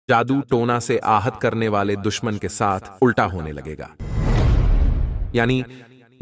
जादू टोना से आहत करने वाले दुश्मन के साथ उल्टा होने लगेगा। यानी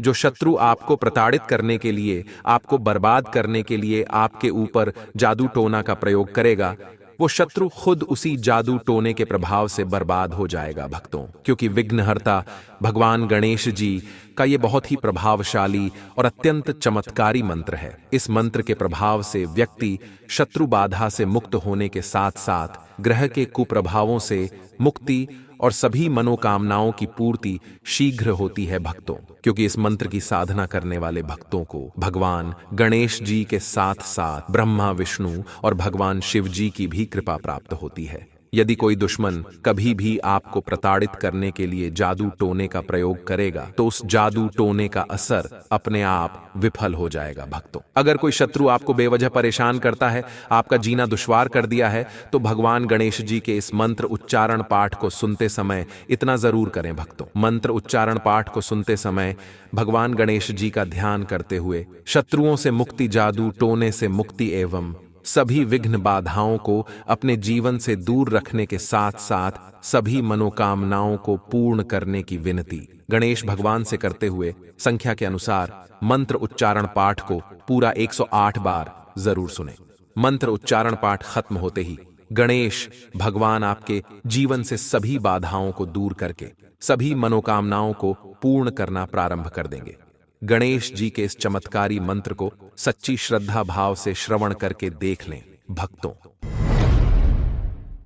जो शत्रु आपको प्रताड़ित करने के लिए, आपको बर्बाद करने के लिए आपके ऊपर जादू टोना का प्रयोग करेगा, वो शत्रु खुद उसी जादू टोने के प्रभाव से बर्बाद हो जाएगा भक्तों। क्योंकि विघ्नहर्ता भगवान गणेश जी का ये बहुत ही प्रभावशाली और अत्यंत चमत्कारी मंत्र है। इस मंत्र के प्रभाव से व्यक्ति शत्रु बाधा से मुक्त होने के साथ साथ ग्रह के कुप्रभावों से मुक्ति और सभी मनोकामनाओं की पूर्ति शीघ्र होती है भक्तों। क्योंकि इस मंत्र की साधना करने वाले भक्तों को भगवान गणेश जी के साथ साथ ब्रह्मा विष्णु और भगवान शिव जी की भी कृपा प्राप्त होती है। यदि कोई दुश्मन कभी भी आपको प्रताड़ित करने के लिए जादू टोने का प्रयोग करेगा तो उस जादू टोने का असर अपने आप विफल हो जाएगा भक्तों। अगर कोई शत्रु आपको बेवजह परेशान करता है, आपका जीना दुश्वार कर दिया है, तो भगवान गणेश जी के इस मंत्र उच्चारण पाठ को सुनते समय इतना जरूर करें भक्तों। मंत्र उच्चारण पाठ को सुनते समय भगवान गणेश जी का ध्यान करते हुए शत्रुओं से मुक्ति, जादू टोने से मुक्ति एवं सभी विघ्न बाधाओं को अपने जीवन से दूर रखने के साथ साथ सभी मनोकामनाओं को पूर्ण करने की विनती गणेश भगवान से करते हुए संख्या के अनुसार मंत्र उच्चारण पाठ को पूरा 108 बार जरूर सुने। मंत्र उच्चारण पाठ खत्म होते ही गणेश भगवान आपके जीवन से सभी बाधाओं को दूर करके सभी मनोकामनाओं को पूर्ण करना प्रारंभ कर देंगे। गणेश जी के इस चमत्कारी मंत्र को सच्ची श्रद्धा भाव से श्रवण करके देख लें भक्तों।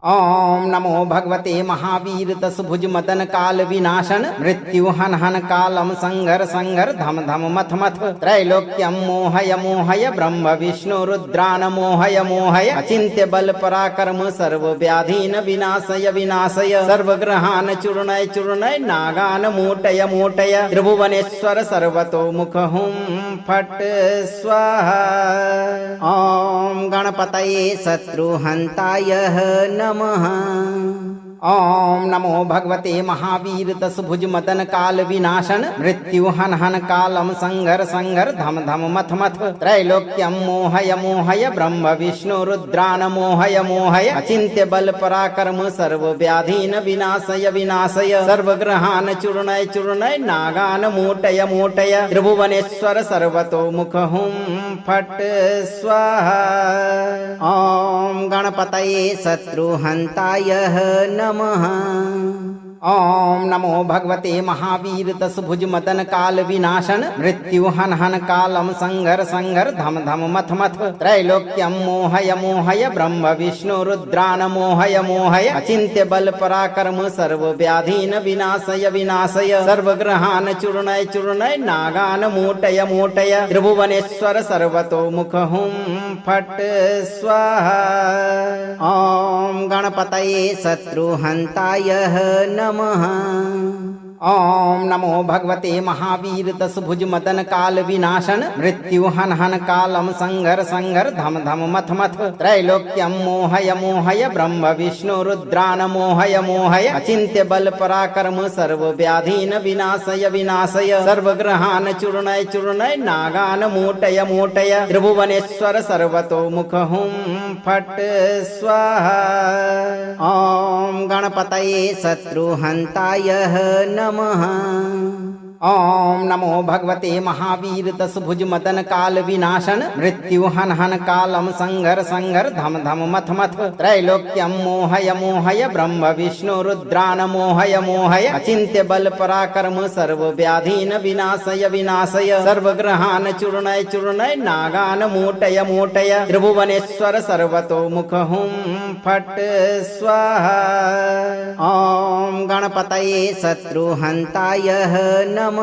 ओम नमो भगवते महावीर दशभुज मदन काल विनाशन मृत्यु हन हन कालम संघर संघर धम धम मथ मथ त्रैलोक्यम मोहय मोहय ब्रह्म विष्णु रुद्रान मोहय मोहय अचिंत्य बल पराक्रम सर्व व्याधीन विनाशय विनाशय सर्वग्रहान चूर्णय चूर्णय नागान मोटय मोटय त्रिभुवनेश्वर सर्वतो मुख हुम फट स्वाहा। ओम गणपतये शत्रुहंताय नमः। ओम नमो भगवते महावीर दशभुज मदन काल विनाशन मृत्यु हन हन कालम संघर संघर धम धम मथ मथ त्रैलोक्यम मोहय मोहय ब्रह्म विष्णु रुद्रान मोहय मोहय अचिंत्य बल पराक्रम सर्व व्याधीन विनाशय विनाशय सर्वग्रहान चूर्णय चूर्णय नागान मोटय मोटय त्रिभुवनेश्वर सर्वतो मुख हुम फट स्वाहा। ओम गणपतये शत्रुहंताय नमः। ओम नमो भगवते महावीर दशभुज मदन काल विनाशन मृत्यु हन हन कालम संघर संघर धम धम मथ मथ त्रैलोक्यम मोहय मोहय ब्रह्म विष्णु रुद्रान मोहय मोहय अचिंत्य बल पराक्रम सर्व व्याधीन विनाशय विनाशय सर्वग्रहान चूर्णय चूर्णय नागान मोटय मोटय त्रिभुवनेश्वर सर्वतो मुख हुम फट स्वाहा। ओम गणपतये शत्रुहंताय नमः। ओम नमो भगवते महावीर दशभुज मदन काल विनाशन मृत्यु हन हन कालम संघर संघर धम धम मथ मथ त्रैलोक्यम मोहय मोहय ब्रह्म विष्णु रुद्रान मोहय मोहय अचिंत्य बल पराक्रम सर्व व्याधीन विनाशय विनाशय सर्वग्रहान चूर्णय चूर्णय नागान मोटय मोटय त्रिभुवनेश्वर सर्वतो मुख हुम फट स्वाहा। ओम गणपतये शत्रुहंताय नमः। ओम नमो भगवते महावीर दशभुज मदन काल विनाशन मृत्यु हन हन कालम संघर संघर धम धम मथ मथ त्रैलोक्यम मोहय मोहय ब्रह्म विष्णु रुद्रान मोहय मोहय अचिंत्य बल पराक्रम सर्व व्याधीन विनाशय विनाशय सर्वग्रहान चूर्णय चूर्णय नागान मोटय मोटय त्रिभुवनेश्वर सर्वतो मुख हुम फट स्वाहा। ओम गणपतये शत्रुहंताय नमः।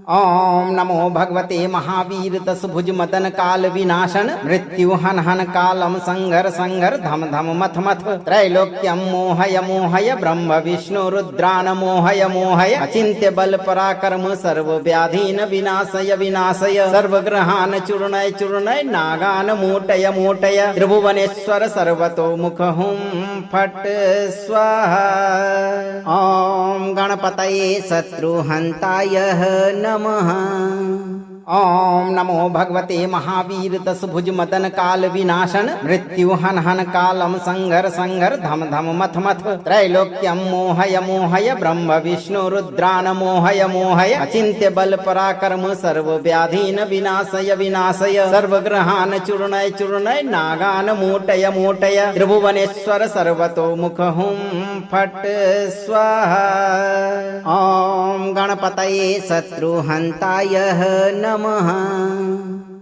ओम नमो भगवते महावीर दशभुज मदन काल विनाशन मृत्यु हन हन कालम संघर संघर धम धम मथ मथ त्रैलोक्यम मोहय मोहय ब्रह्म विष्णु रुद्रान मोहय मोहय अचिंत्य बल पराक्रम सर्व व्याधीन विनाशय विनाशय सर्वग्रहान चूर्णय चूर्णय नागान मोटय मोटय त्रिभुवनेश्वर सर्वतो मुख हुम फट स्वाहा। ओम गणपतये शत्रुहंताय नमः। ओम नमो भगवते महावीर दशभुज मदन काल विनाशन मृत्यु हन हन कालम संघर संघर धम धम मथ मथ त्रैलोक्यम मोहय मोहय ब्रह्म विष्णु रुद्रान मोहय मोहय अचिंत्य बल पराक्रम सर्व व्याधीन विनाशय विनाशय सर्वग्रहान चूर्णय चूर्णय नागान मोटय मोटय त्रिभुवनेश्वर सर्वतो मुख हुम फट स्वाहा। ओम गणपतये शत्रुहंताय नमः।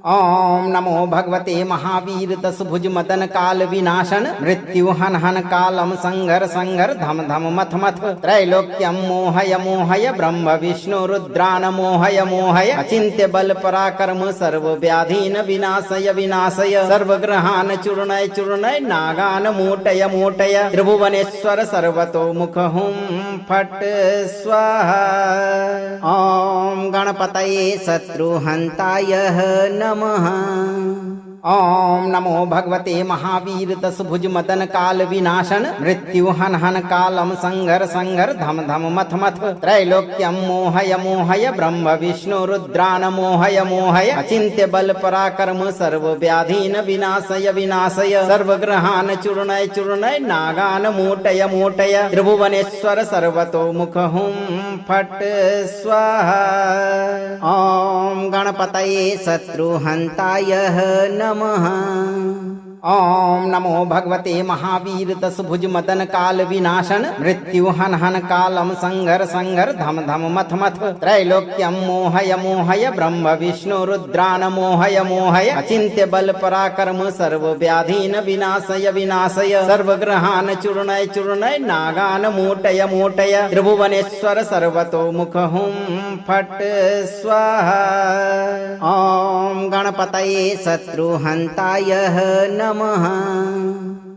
ओम नमो भगवते महावीर दशभुज मदन काल विनाशन मृत्यु हन हन कालम संघर संघर धम धम मथ मथ त्रैलोक्यम मोहय मोहय ब्रह्म विष्णु रुद्रान मोहय मोहय अचिंत्य बल पराक्रम सर्व व्याधीन विनाशय विनाशय सर्वग्रहान चूर्णय चूर्णय नागान मोटय मोटय त्रिभुवनेश्वर सर्वतो मुख हुम फट स्वाहा। ओम गणपतये शत्रुहंताय नमः। ओम नमो भगवते महावीर दशभुज मदन काल विनाशन मृत्यु हन हन कालम संघर संघर धम धम मथ मथ त्रैलोक्यम मोहय मोहय ब्रह्म विष्णु रुद्रान मोहय मोहय अचिंत्य बल पराक्रम सर्व व्याधीन विनाशय विनाशय सर्वग्रहान चूर्णय चूर्णय नागान मोटय मोटय त्रिभुवनेश्वर सर्वतो मुख हुम फट स्वाहा। ओम गणपतये शत्रुहंताय नमः। ओम नमो भगवते महावीर दशभुज मदन काल विनाशन मृत्यु हन हन कालम संघर संघर धम धम मथ मथ त्रैलोक्यम मोहय मोहय ब्रह्म विष्णु रुद्रान मोहय मोहय अचिंत्य बल पराक्रम सर्व व्याधीन विनाशय विनाशय सर्वग्रहान चूर्णय चूर्णय नागान मोटय मोटय त्रिभुवनेश्वर सर्वतो मुख हुम फट स्वाहा। ओम गणपतये शत्रुहंताय नमः।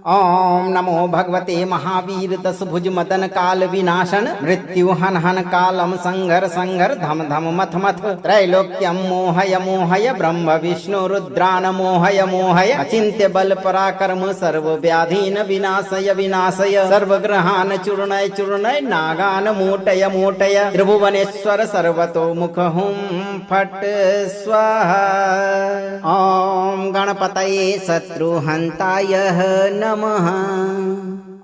ओम नमो भगवते महावीर दशभुज मदन काल विनाशन मृत्यु हन हन कालम संघर संघर धम धम मथ मथ त्रैलोक्यम मोहय मोहय ब्रह्म विष्णु रुद्रान मोहय मोहय अचिंत्य बल पराक्रम सर्व व्याधीन विनाशय विनाशय सर्वग्रहान चूर्णय चूर्णय नागान मोटय मोटय त्रिभुवनेश्वर सर्वतो मुख हुम फट स्वाहा। ओम गणपतये शत्रुहंताय नमः।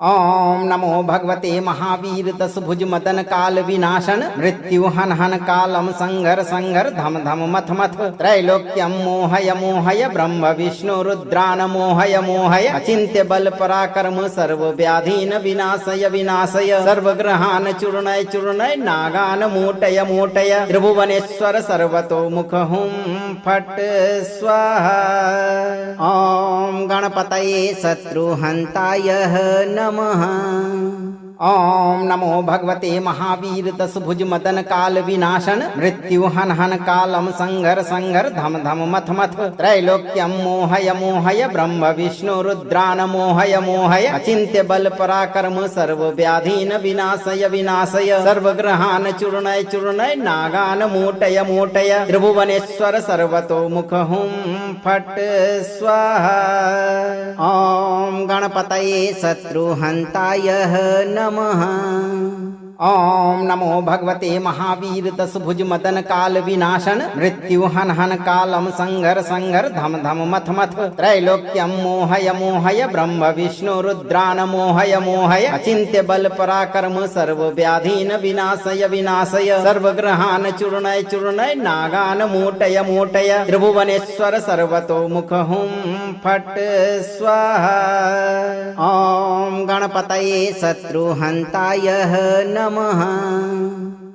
ओम नमो भगवते महावीर दशभुज मदन काल विनाशन मृत्यु हन हन कालम संघर संघर धम धम मथ मथ त्रैलोक्यम मोहय मोहय ब्रह्म विष्णु रुद्रान मोहय मोहय अचिंत्य बल पराक्रम सर्व व्याधीन विनाशय विनाशय सर्वग्रहान चूर्णय चूर्णय नागान मोटय मोटय त्रिभुवनेश्वर सर्वतो मुख हुम फट स्वाहा। ओम गणपतये शत्रुहंताय नमः। ओम नमो भगवते महावीर दशभुज मदन काल विनाशन मृत्यु हन हन कालम संघर संघर धम धम मथ मथ त्रैलोक्यम मोहय मोहय ब्रह्म विष्णु रुद्रान मोहय मोहय अचिंत्य बल पराक्रम सर्व व्याधीन विनाशय विनाशय सर्वग्रहान चूर्णय चूर्णय नागान मोटय मोटय त्रिभुवनेश्वर सर्वतो मुख हुम फट स्वाहा। ओम गणपतये शत्रुहंताय नमः। ओम नमो भगवते महावीर दशभुज मदन काल विनाशन मृत्यु हन हन कालम संघर संघर धम धम मथ मथ त्रैलोक्यम मोहय मोहय ब्रह्म विष्णु रुद्रान मोहय मोहय अचिंत्य बल पराक्रम सर्व व्याधीन विनाशय विनाशय सर्वग्रहान चूर्णय चूर्णय नागान मोटय मोटय त्रिभुवनेश्वर सर्वतो मुख हुम फट स्वाहा। ओम गणपतये शत्रुहंताय नमः।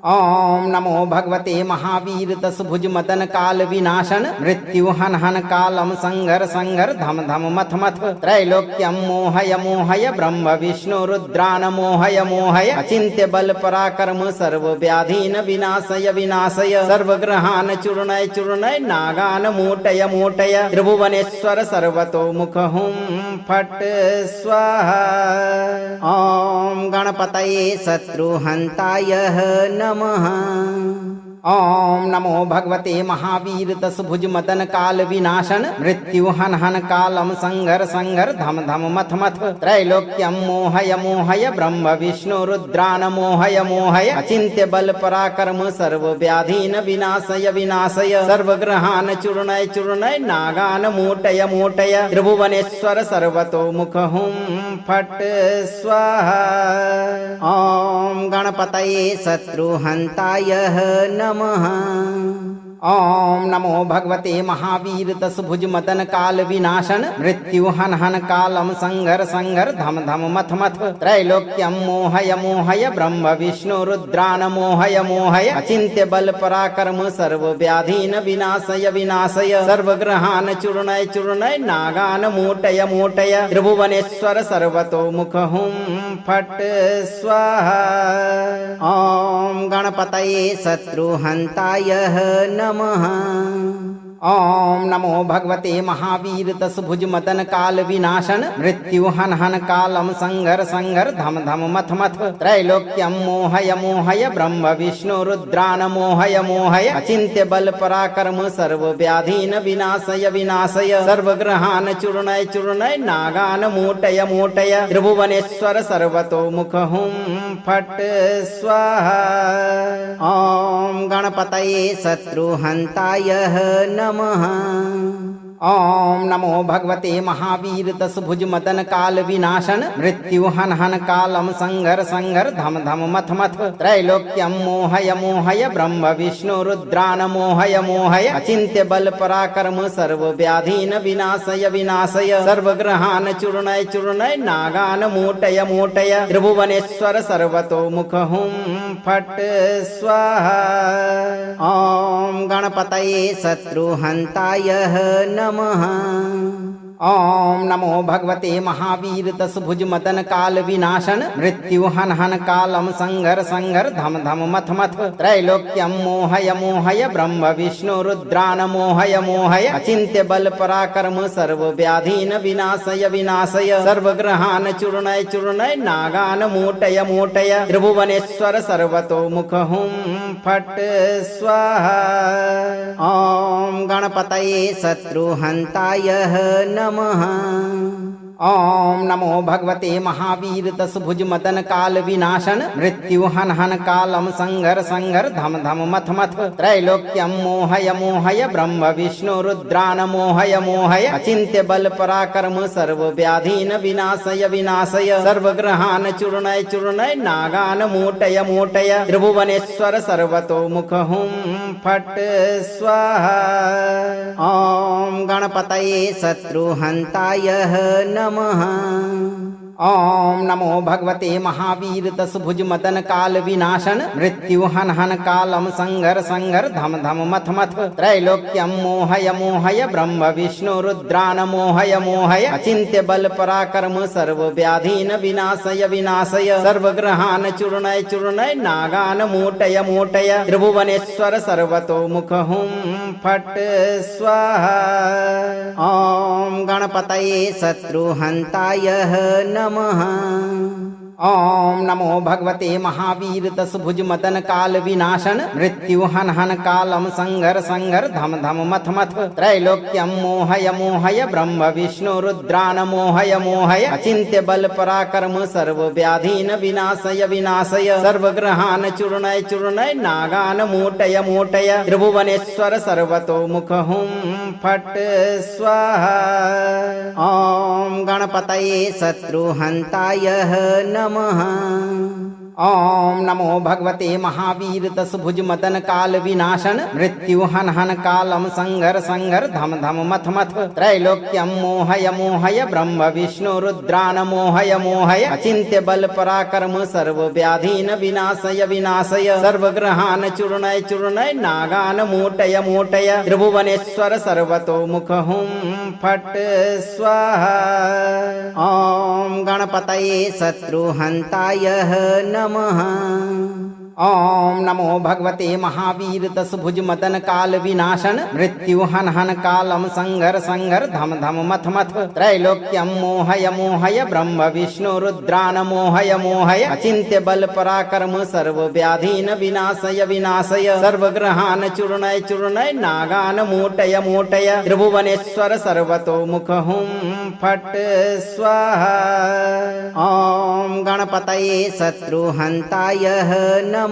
ओम नमो भगवते महावीर दशभुज मदन काल विनाशन मृत्यु हन हन कालम संघर संघर धम धम मथ मथ त्रैलोक्यम मोहय मोहय ब्रह्म विष्णु रुद्रान मोहय मोहय अचिंत्य बल पराक्रम सर्व व्याधीन विनाशय विनाशय सर्वग्रहान चूर्णय चूर्णय नागान मोटय मोटय त्रिभुवनेश्वर सर्वतो मुख हुम फट स्वाहा। ओम गणपतये शत्रुहंताय नमः। ओम नमो भगवते महावीर दशभुज मदन काल विनाशन मृत्यु हन हन कालम संघर संघर धम धम मथ मथ त्रैलोक्यम मोहय मोहय ब्रह्म विष्णु रुद्रान मोहय मोहय अचिंत्य बल पराक्रम सर्व व्याधीन विनाशय विनाशय सर्वग्रहान चूर्णय चूर्णय नागान मोटय मोटय त्रिभुवनेश्वर सर्वतो मुख हुम फट स्वाहा। ओम गणपतये शत्रुहंताय नमः। ओम नमो भगवते महावीर दशभुज मदन काल विनाशन मृत्यु हन हन कालम संघर संघर धम धम मथ मथ त्रैलोक्यम मोहय मोहय ब्रह्म विष्णु रुद्रान मोहय मोहय अचिंत्य बल पराक्रम सर्व व्याधीन विनाशय विनाशय सर्वग्रहान चूर्णय चूर्णय नागान मोटय मोटय त्रिभुवनेश्वर सर्वतो मुख हुम फट स्वाहा। ओम गणपतये शत्रुहंताय नमः। ओम नमो भगवते महावीर दशभुज मदन काल विनाशन मृत्यु हन हन कालम संघर संघर धम धम मथ मथ त्रैलोक्यम मोहय मोहय ब्रह्म विष्णु रुद्रान मोहय मोहय अचिंत्य बल पराक्रम सर्व व्याधीन विनाशय विनाशय सर्वग्रहान चूर्णय चूर्णय नागान मोटय मोटय त्रिभुवनेश्वर सर्वतो मुख हुम फट स्वाहा। ओम गणपतये शत्रुहंताय नमः। ओम नमो भगवते महावीर दशभुज मदन काल विनाशन मृत्यु हन हन कालम संघर संघर धम धम मथ मथ त्रैलोक्यम मोहय मोहय ब्रह्म विष्णु रुद्रान मोहय मोहय अचिंत्य बल पराक्रम सर्व व्याधीन विनाशय विनाशय सर्वग्रहान चूर्णय चूर्णय नागान मोटय मोटय त्रिभुवनेश्वर सर्वतो मुख हुम फट स्वाहा। ओम गणपतये शत्रुहंताय नमः। ओम नमो भगवते महावीर दशभुज मदन काल विनाशन मृत्यु हन हन कालम संघर संघर धम धम मथ मथ त्रैलोक्यम मोहय मोहय ब्रह्म विष्णु रुद्रान मोहय मोहय अचिंत्य बल पराक्रम सर्व व्याधीन विनाशय विनाशय सर्वग्रहान चूर्णय चूर्णय नागान मोटय मोटय त्रिभुवनेश्वर सर्वतो मुख हुम फट स्वाहा। ओम गणपतये शत्रुहंताय नमः। ओम नमो भगवते महावीर दशभुज मदन काल विनाशन मृत्यु हन हन कालम संघर संघर धम धम मथ मथ त्रैलोक्यम मोहय मोहय ब्रह्म विष्णु रुद्रान मोहय मोहय अचिंत्य बल पराक्रम सर्व व्याधीन विनाशय विनाशय सर्वग्रहान चूर्णय चूर्णय नागान मोटय मोटय त्रिभुवनेश्वर सर्वतो मुख हुम फट स्वाहा। ओम गणपतये शत्रुहंताय नमः। ओम नमो भगवते महावीर दशभुज मदन काल विनाशन मृत्यु हन हन कालम संघर संघर धम धम मथ मथ त्रैलोक्यम मोहय मोहय ब्रह्म विष्णु रुद्रान मोहय मोहय अचिंत्य बल पराक्रम सर्व व्याधीन विनाशय विनाशय सर्वग्रहान चूर्णय चूर्णय नागान मोटय मोटय त्रिभुवनेश्वर सर्वतो मुख हुम फट स्वाहा। ओम गणपतये शत्रुहंताय नमः। ओम नमो भगवते महावीर दशभुज मदन काल विनाशन मृत्यु हन हन कालम संघर संघर धम धम मथ मथ त्रैलोक्यम मोहय मोहय ब्रह्म विष्णु रुद्रान मोहय मोहय अचिंत्य बल पराक्रम सर्व व्याधीन विनाशय विनाशय सर्वग्रहान चूर्णय चूर्णय नागान मोटय मोटय त्रिभुवनेश्वर सर्वतो मुख हुम फट स्वाहा। ओम गणपतये शत्रुहंताय नमः। ओम नमो भगवते महावीर दशभुज मदन काल विनाशन मृत्यु हन हन कालम संघर संघर धम धम मथ मथ त्रैलोक्यम मोहय मोहय ब्रह्म विष्णु रुद्रान मोहय मोहय अचिंत्य बल पराक्रम सर्व व्याधीन विनाशय विनाशय सर्वग्रहान चूर्णय चूर्णय नागान मोटय मोटय त्रिभुवनेश्वर सर्वतो मुख हुम फट स्वाहा। ओम गणपतये शत्रुहंताय नमः। ओम नमो भगवते महावीर दशभुज मदन काल विनाशन मृत्यु हन हन कालम संगर संगर धम धम मथ मथ त्रैलोक्यम मोहय मोहय ब्रह्म विष्णु रुद्रान मोहय मोहय अचिंत्य बल पराक्रम सर्व व्याधीन विनाशय विनाशय सर्वग्रहान चूर्णय चूर्णय नागान मोटय मोटय त्रिभुवनेश्वर सर्वतो मुख हुम फट स्वाहा। ओम गणपतये शत्रुहंताय नमः।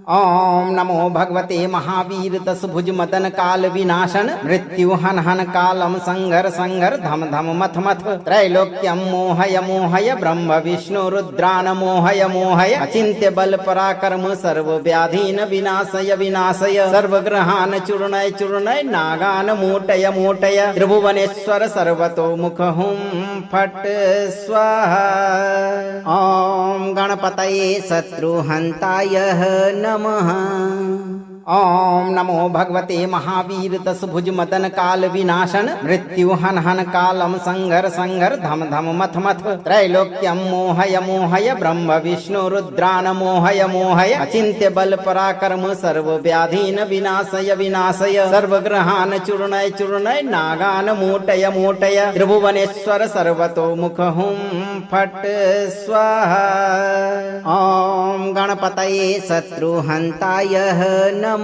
ओम नमो भगवते महावीर दशभुज मदन काल विनाशन मृत्यु हन हन कालम संगर संगर धम धम मथ मथ त्रैलोक्यम मोहय मोहय ब्रह्म विष्णु रुद्रान मोहय मोहय अचिंत्य बल पराक्रम सर्व व्याधीन विनाशय विनाशय सर्वग्रहान चूर्णय चूर्णय नागान मोटय मोटय त्रिभुवनेश्वर सर्वतो मुख हुम फट स्वाहा। ओम गणपतये शत्रुहंताय नमः। ओम नमो भगवते महावीर दशभुज मदन काल विनाशन मृत्यु हन हन कालम संगर संगर धम धम मथ मथ त्रैलोक्यम मोहय मोहय ब्रह्म विष्णु रुद्रान मोहय मोहय अचिंत्य बल पराक्रम सर्व व्याधीन विनाशय विनाशय सर्वग्रहान चूर्णय चूर्णय नागान मोटय मोटय त्रिभुवनेश्वर सर्वतो मुख हुम फट स्वाहा। ओम गणपतये शत्रुहंताय नमः।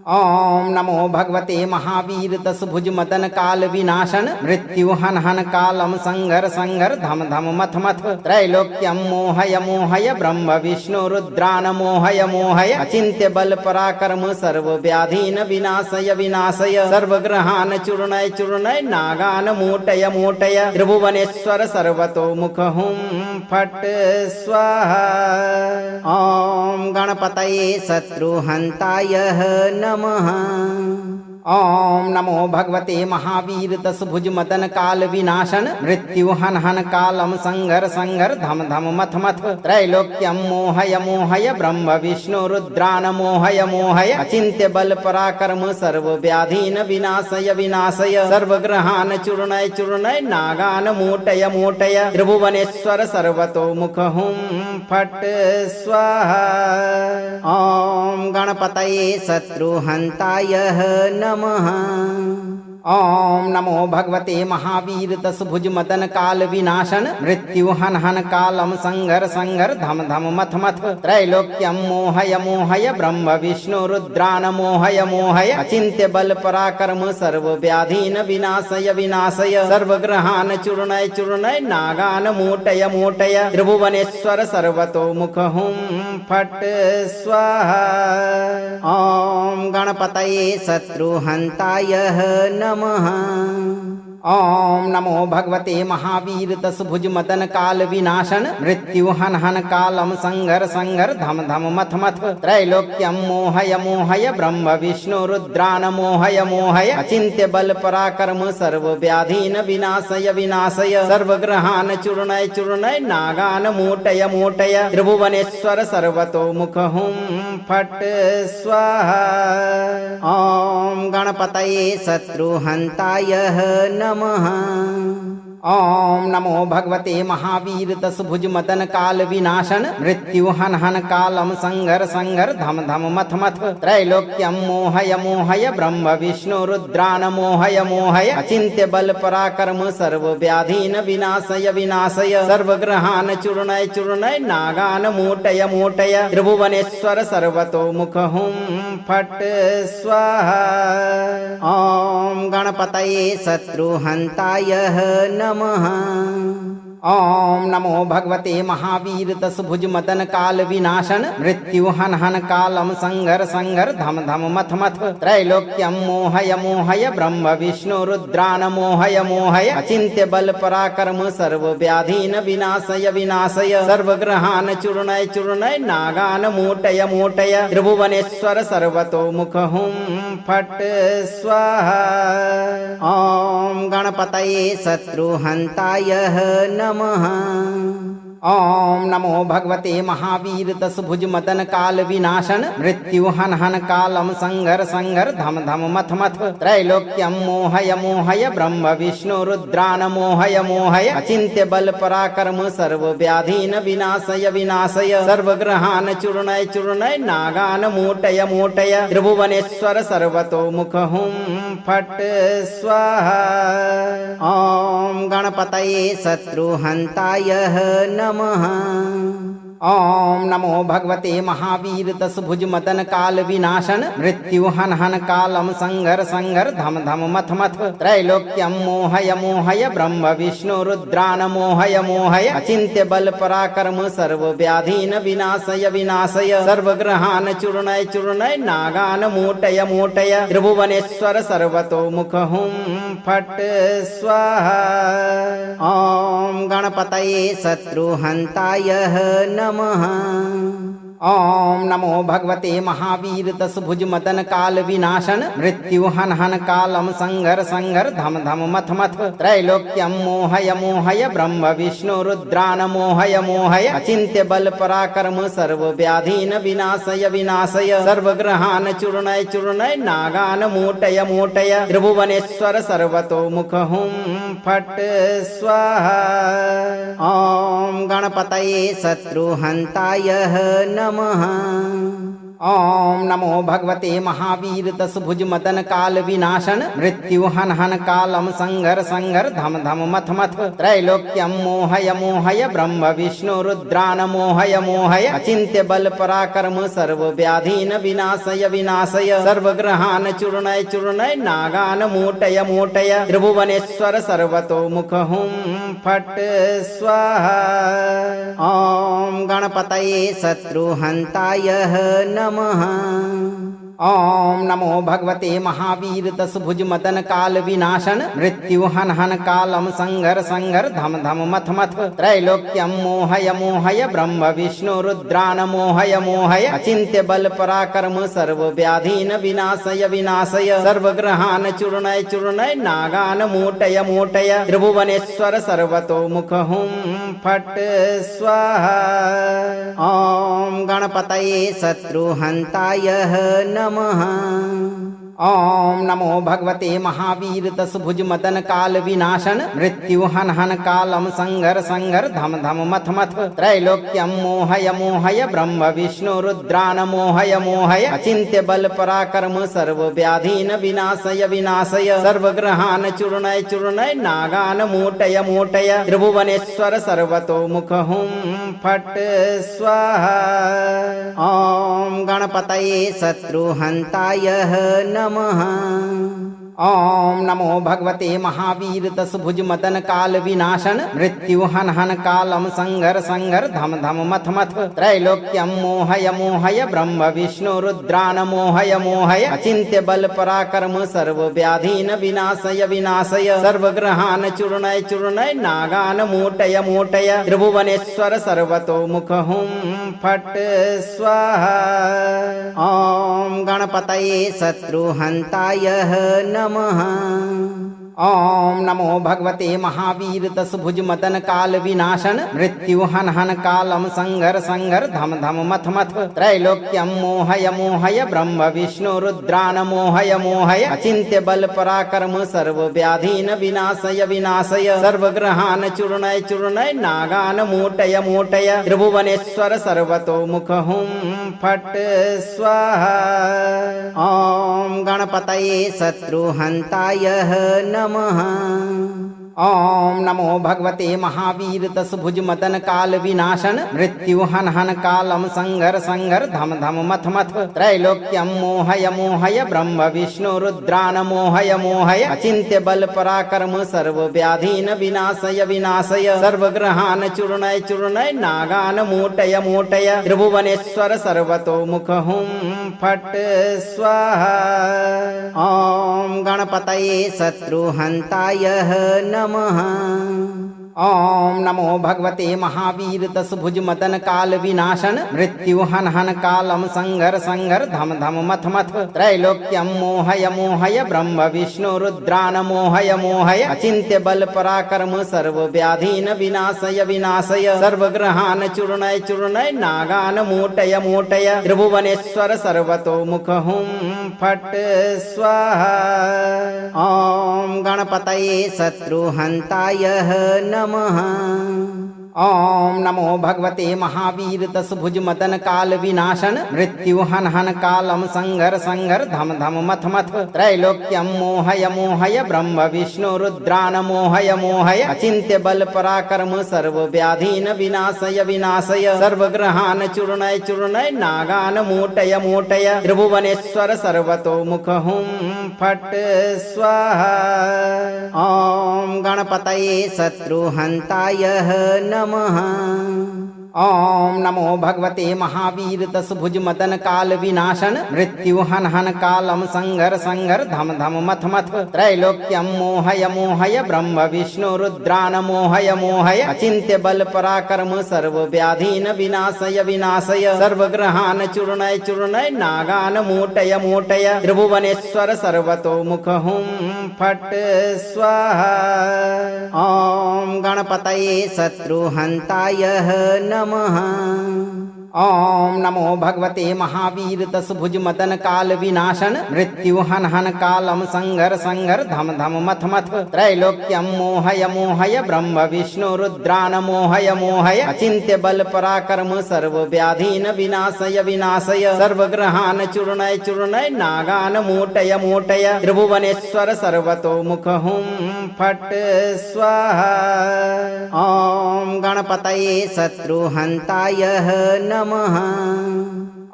ओम नमो भगवते महावीर दशभुज मदन काल विनाशन मृत्यु हन हन कालम संगर संगर धम धम मथ मथ त्रैलोक्यम मोहय मोहय ब्रह्म विष्णु रुद्रान मोहय मोहय अचिंत्य बल पराक्रम सर्व व्याधीन विनाशय विनाशय सर्वग्रहान चूर्णय चूर्णय नागान मोटय मोटय त्रिभुवनेश्वर सर्वतो मुख हुम फट स्वाहा। ओम गणपतये शत्रुहंताय नमः। ओम नमो भगवते महावीर दशभुज मदन काल विनाशन मृत्यु हन हन कालम संगर संगर धम धम मथ मथ त्रैलोक्यम मोहय मोहय ब्रह्म विष्णु रुद्रान मोहय मोहय अचिंत्य बल पराक्रम सर्व व्याधीन विनाशय विनाशय सर्वग्रहान चूर्णय चूर्णय नागान मोटय मोटय त्रिभुवनेश्वर सर्वतो मुख हुम फट स्वाहा। ओम गणपतये शत्रुहंताय नमः। ओम नमो भगवते महावीर दशभुज मदन काल विनाशन मृत्यु हन हन कालम संगर संगर धम धम मथ मथ त्रैलोक्यम मोहय मोहय ब्रह्म विष्णु रुद्रान मोहय मोहय अचिंत्य बल पराक्रम सर्व व्याधीन विनाशय विनाशय सर्वग्रहान चूर्णय चूर्णय नागान मोटय मोटय त्रिभुवनेश्वर सर्वतो मुख हुम फट स्वाहा। ओम गणपतये शत्रुहंताय नमः। ओम नमो भगवते महावीर दशभुज मदन काल विनाशन मृत्यु हन हन कालम संगर संगर धम धम मथ मथ त्रैलोक्यम मोहय मोहय ब्रह्म विष्णु रुद्रान मोहय मोहय अचिंत्य बल पराक्रम सर्व व्याधीन विनाशय विनाशय सर्वग्रहान चूर्णय चूर्णय नागान मोटय मोटय त्रिभुवनेश्वर सर्वतो मुख हुम फट स्वाहा। ओम गणपतये शत्रुहंताय नमः। ओम नमो भगवते महावीर दशभुज मदन काल विनाशन मृत्यु हन हन कालम संगर संगर धम धम मथ मथ त्रैलोक्यम मोहय मोहय ब्रह्म विष्णु रुद्रान मोहय मोहय अचिंत्य बल पराक्रम सर्व व्याधीन विनाशय विनाशय सर्वग्रहान चूर्णय चूर्णय नागान मोटय मोटय त्रिभुवनेश्वर सर्वतो मुख हुम फट स्वाहा। ओम गणपतये शत्रुहंताय नमः। ओम नमो भगवते महावीर दशभुज मदन काल विनाशन मृत्यु हन हन कालम संगर संगर धम धम मथ मथ त्रैलोक्यम मोहय मोहय ब्रह्म विष्णु रुद्रान मोहय मोहय अचिंत्य बल पराक्रम सर्व व्याधीन विनाशय विनाशय सर्वग्रहान चूर्णय चूर्णय नागान मोटय मोटय त्रिभुवनेश्वर सर्वतो मुख हुम फट स्वाहा। ओम गणपतये शत्रुहंताय नमः। ओम नमो भगवते महावीर दशभुज मदन काल विनाशन मृत्यु हन हन कालम संघर संघर धम धम मथ मथ त्रैलोक्यम मोहय मोहय ब्रह्म विष्णु रुद्रान मोहय मोहय अचिंत्य बल पराक्रम सर्व व्याधीन विनाशय विनाशय सर्वग्रहान चूर्णय चूर्णय नागान मोटय मोटय त्रिभुवनेश्वर सर्वतो मुख हुम फट स्वाहा। ओम गणपतये शत्रुहंताय नमः। ओम नमो भगवते महावीर दशभुज मदन काल विनाशन मृत्यु हन हन कालम संघर संघर धम धम मथ मथ त्रैलोक्यम मोहय मोहय ब्रह्म विष्णु रुद्रान मोहय मोहय अचिंत्य बल पराक्रम सर्व व्याधीन विनाशय विनाशय सर्वग्रहान चूर्णय चूर्णय नागान मोटय मोटय त्रिभुवनेश्वर सर्वतो मुख हुम फट स्वाहा। ओम गणपतये शत्रुहंताय नमः। ओम नमो भगवते महावीर दशभुज मदन काल विनाशन मृत्यु हन हन कालम संघर संघर धम धम मथ मथ त्रैलोक्यम मोहय मोहय ब्रह्म विष्णु रुद्रान मोहय मोहय अचिंत्य बल पराक्रम सर्व व्याधीन विनाशय विनाशय सर्वग्रहान चूर्णय चूर्णय नागान मोटय मोटय त्रिभुवनेश्वर सर्वतो मुख हुम फट स्वाहा। ओम गणपतये शत्रुहंताय नमः। ओम नमो भगवते महावीर दशभुज मदन काल विनाशन मृत्यु हन हन कालम संघर संघर धम धम मथ मथ त्रैलोक्यम मोहय मोहय ब्रह्म विष्णु रुद्रान मोहय मोहय अचिंत्य बल पराक्रम सर्व व्याधीन विनाशय विनाशय सर्वग्रहान चूर्णय चूर्णय नागान मोटय मोटय त्रिभुवनेश्वर सर्वतो मुख हुम फट स्वाहा। ओम गणपतये शत्रुहंताय नमः। ओम नमो भगवते महावीर दशभुज मदन काल विनाशन मृत्यु हन हन कालम संघर संघर धम धम मथ मथ त्रैलोक्यम मोहय मोहय ब्रह्म विष्णु रुद्रान मोहय मोहय अचिंत्य बल पराक्रम सर्व व्याधीन विनाशय विनाशय सर्वग्रहान चूर्णय चूर्णय नागान मोटय मोटय त्रिभुवनेश्वर सर्वतो मुख हुम फट स्वाहा। ओम गणपतये शत्रुहंताय नमः। ओम नमो भगवते महावीर दशभुज मदन काल विनाशन मृत्यु हन हन कालम संघर संघर धम धम मथ मथ त्रैलोक्यम मोहय मोहय ब्रह्म विष्णु रुद्रान मोहय मोहय अचिंत्य बल पराक्रम सर्व व्याधीन विनाशय विनाशय सर्वग्रहान चूर्णय चूर्णय नागान मोटय मोटय त्रिभुवनेश्वर सर्वतो मुख हुम फट स्वाहा। ओम गणपतये शत्रुहंताय नमः। ओम नमो भगवते महावीर दशभुज मदन काल विनाशन मृत्यु हन हन कालम संघर संघर धम धम मथ मथ त्रैलोक्यम मोहय मोहय ब्रह्म विष्णु रुद्रान मोहय मोहय अचिंत्य बल पराक्रम सर्व व्याधीन विनाशय विनाशय सर्वग्रहान चूर्णय चूर्णय नागान मोटय मोटय त्रिभुवनेश्वर सर्वतो मुख हुम फट स्वाहा। ओम गणपतये शत्रुहंताय नमः। ओम नमो भगवते महावीर दशभुज मदन काल विनाशन मृत्यु हन हन कालम संघर संघर धम धम मथ मथ त्रैलोक्यम मोहय मोहय ब्रह्म विष्णु रुद्रान मोहय मोहय अचिंत्य बल पराक्रम सर्व व्याधीन विनाशय विनाशय सर्वग्रहान चूर्णय चूर्णय नागान मोटय मोटय त्रिभुवनेश्वर सर्वतो मुख हुम फट स्वाहा। ओम गणपतये शत्रुहंताय नमः। ओम नमो भगवते महावीर दशभुज मदन काल विनाशन मृत्यु हन हन कालम संघर संघर धम धम मथ मथ त्रैलोक्यम मोहय मोहय ब्रह्म विष्णु रुद्रान मोहय मोहय अचिंत्य बल पराक्रम सर्व व्याधीन विनाशय विनाशय सर्वग्रहान चूर्णय चूर्णय नागान मोटय मोटय त्रिभुवनेश्वर सर्वतो मुख हुम फट स्वाहा। ओम गणपतये शत्रुहंताय नमः। ओम नमो भगवते महावीर दशभुज मदन काल विनाशन मृत्यु हन हन कालम संगर संगर धम धम मथ मथ त्रैलोक्यम मोहय मोहय ब्रह्म विष्णु रुद्रान मोहय मोहय अचिंत्य बल पराक्रम सर्व व्याधीन विनाशय विनाशय सर्वग्रहान चूर्णय चूर्णय नागान मोटय मोटय त्रिभुवनेश्वर सर्वतो मुख हुम फट स्वाहा। ओम गणपतये शत्रुहंताय नमः। ओम नमो भगवते महावीर दशभुज मदन काल विनाशन मृत्यु हन हन कालम संगर संगर धम धम मथ मथ त्रैलोक्यम मोहय मोहय ब्रह्म विष्णु रुद्रान मोहय मोहय अचिंत्य बल पराक्रम सर्व व्याधीन विनाशय विनाशय सर्वग्रहान चूर्णय चूर्णय नागान मोटय मोटय त्रिभुवनेश्वर सर्वतो मुख हुम फट स्वाहा। ओम गणपतये शत्रुहंताय नमः। ओम नमो भगवते महावीर दशभुज मदन काल विनाशन मृत्यु हन हन कालम संगर संगर धम धम मथ मथ त्रैलोक्यम मोहय मोहय ब्रह्म विष्णु रुद्रान मोहय मोहय अचिंत्य बल पराक्रम सर्व व्याधीन विनाशय विनाशय सर्वग्रहान चूर्णय चूर्णय नागान मोटय मोटय त्रिभुवनेश्वर सर्वतो मुख हुम फट स्वाहा। ओम गणपतये शत्रुहंताय नमः। ओम नमो भगवते महावीर दशभुज मदन काल विनाशन मृत्यु हन हन कालम संगर संगर धम धम मथ मथ त्रैलोक्यम मोहय मोहय ब्रह्म विष्णु रुद्रान मोहय मोहय अचिंत्य बल पराक्रम सर्व व्याधीन विनाशय विनाशय सर्वग्रहान चूर्णय चूर्णय नागान मोटय मोटय त्रिभुवनेश्वर सर्वतो मुख हुम फट स्वाहा। ओम गणपतये शत्रुहंताय नमः।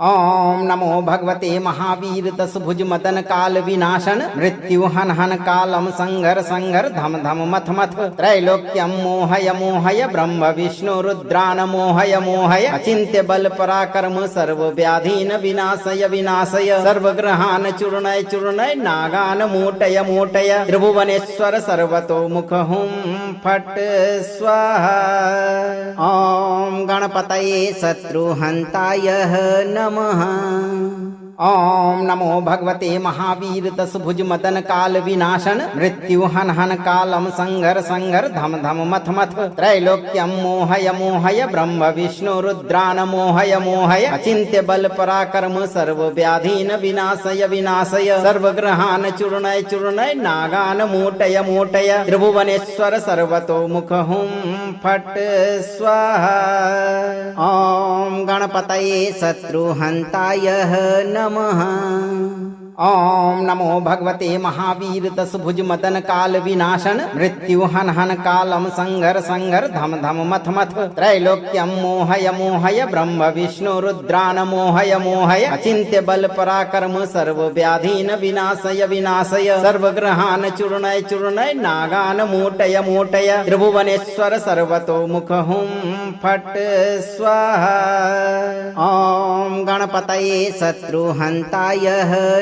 ओम नमो भगवते महावीर दशभुज मदन काल विनाशन मृत्यु हन हन कालम संगर संगर धम धम मथ मथ त्रैलोक्यम मोहय मोहय ब्रह्म विष्णु रुद्रान मोहय मोहय अचिंत्य बल पराक्रम सर्व व्याधीन विनाशय विनाशय सर्वग्रहान चूर्णय चूर्णय नागान मोटय मोटय त्रिभुवनेश्वर सर्वतो मुख हुम फट स्वाहा। ओम गणपतये शत्रुहंताय नमः। ओम नमो भगवते महावीर दशभुज मदन काल विनाशन मृत्यु हन हन कालम संगर संगर धम धम मथ मथ त्रैलोक्यम मोहय मोहय ब्रह्म विष्णु रुद्रान मोहय मोहय अचिंत्य बल पराक्रम सर्व व्याधीन विनाशय विनाशय सर्वग्रहान चूर्णय चूर्णय नागान मोटय मोटय त्रिभुवनेश्वर सर्वतो मुख हुम फट स्वाहा। ओम गणपतये शत्रुहंताय नमः। ओम नमो भगवते महावीर दशभुज मदन काल विनाशन मृत्यु हन हन कालम संगर संगर धम धम मथ मथ त्रैलोक्यम मोहय मोहय ब्रह्म विष्णु रुद्रान मोहय मोहय अचिंत्य बल पराक्रम सर्व व्याधीन विनाशय विनाशय सर्वग्रहान चूर्णय चूर्णय नागान मोटय मोटय त्रिभुवनेश्वर सर्वतो मुख हुम फट स्वाहा। ओम गणपतये शत्रुहंताय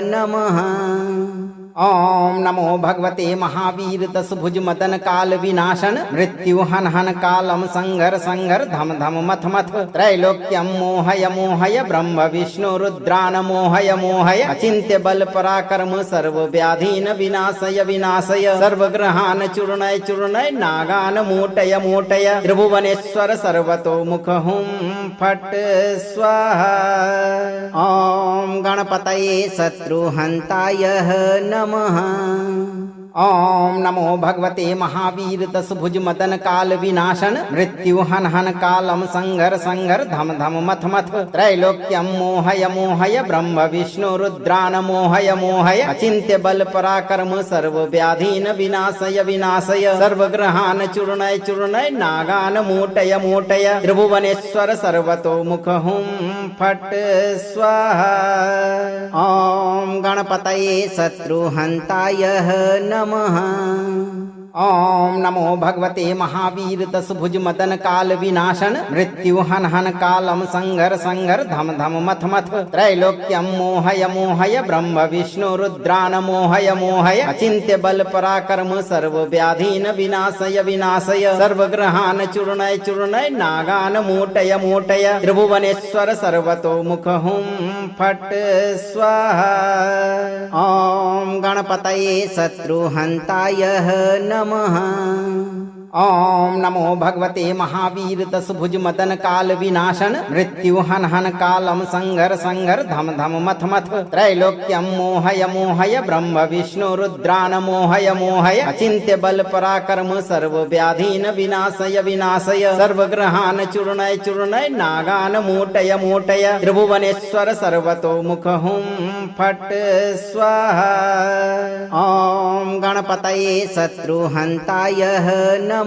नमः। ओम नमो भगवते महावीर दशभुज मदन काल विनाशन मृत्यु हन हन कालम संगर संगर धम धम मथ मथ त्रैलोक्यम मोहय मोहय ब्रह्म विष्णु रुद्रान मोहय मोहय अचिंत्य बल पराक्रम सर्व व्याधीन विनाशय विनाशय सर्वग्रहान चूर्णय चूर्णय नागान मोटय मोटय त्रिभुवनेश्वर सर्वतो मुख हुम फट स्वाहा। ओम गणपतये शत्रुहंताय नमः। ओम नमो भगवते महावीर दशभुज मदन काल विनाशन मृत्यु हन हन कालम संगर संगर धम धम मथ मथ त्रैलोक्यम मोहय मोहय ब्रह्म विष्णु रुद्रान मोहय मोहय अचिंत्य बल पराक्रम सर्व व्याधीन विनाशय विनाशय सर्वग्रहान चूर्णय चूर्णय नागान मोटय मोटय त्रिभुवनेश्वर सर्वतो मुख हुम फट स्वाहा। ओम गणपतये शत्रुहंताय नमः। ओम नमो भगवते महावीर दशभुज मदन काल विनाशन मृत्यु हन हन कालम संघर संघर धम धम मथ मथ त्रैलोक्यम मोहय मोहय ब्रह्म विष्णु रुद्रान मोहय मोहय अचिंत्य बल पराक्रम सर्व व्याधीन विनाशय विनाशय सर्वग्रहान चूर्णय चूर्णय नागान मोटय मोटय त्रिभुवनेश्वर सर्वतो मुख हुम फट स्वाहा। ओम गणपतये शत्रुहंताय नमः। ओम नमो भगवते महावीर दशभुज मदन काल विनाशन मृत्यु हन हन कालम संघर संघर धम धम मथ मथ त्रैलोक्यम मोहय मोहय ब्रह्म विष्णु रुद्रान मोहय मोहय अचिंत्य बल पराक्रम सर्व व्याधीन विनाशय विनाशय सर्वग्रहान चूर्णय चूर्णय नागान मोटय मोटय त्रिभुवनेश्वर सर्वतो मुख हुम फट स्वाहा। ओम गणपतये शत्रुहंताय नमः।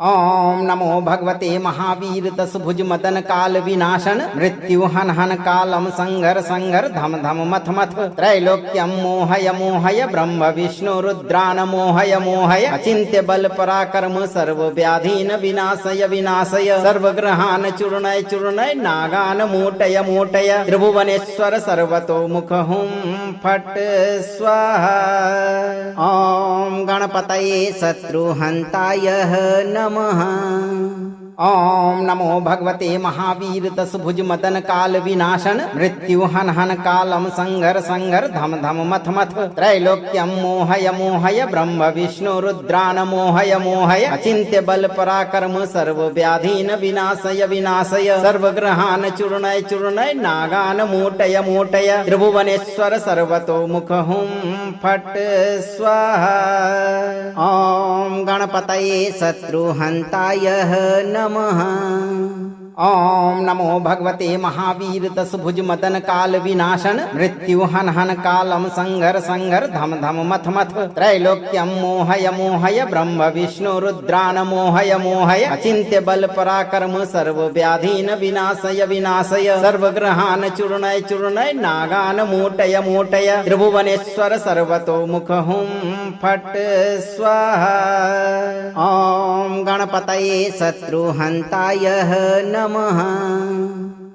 ओम नमो भगवते महावीर दशभुज मदन काल विनाशन मृत्यु हन हन कालम संघर संघर धम धम मथ मथ त्रैलोक्यम मोहय मोहय ब्रह्म विष्णु रुद्रान मोहय मोहय अचिंत्य बल पराक्रम सर्व व्याधीन विनाशय विनाशय सर्वग्रहान चूर्णय चूर्णय नागान मोटय मोटय त्रिभुवनेश्वर सर्वतो मुख हुम फट स्वाहा। ओम गणपतये शत्रुहंताय नमः। ओम नमो भगवते महावीर दशभुज मदन काल विनाशन मृत्यु हन हन कालम संघर संघर धम धम मथ मथ त्रैलोक्यम मोहय मोहय ब्रह्म विष्णु रुद्रान मोहय मोहय अचिंत्य बल पराक्रम सर्व व्याधीन विनाशय विनाशय सर्वग्रहान चूर्णय चूर्णय नागान मोटय मोटय त्रिभुवनेश्वर सर्वतो मुख हुम फट स्वाहा। ओम गणपतये शत्रुहंताय नमः। ओम नमो भगवते महावीर दशभुज मदन काल विनाशन मृत्यु हन हन कालम संघर संघर धम धम मथ मथ त्रैलोक्यम मोहय मोहय ब्रह्म विष्णु रुद्रान मोहय मोहय अचिंत्य बल पराक्रम सर्व व्याधीन विनाशय विनाशय सर्वग्रहान चूर्णय चूर्णय नागान मोटय मोटय त्रिभुवनेश्वर सर्वतो मुख हुम फट स्वाहा। ओम गणपतये शत्रुहंताय नमः।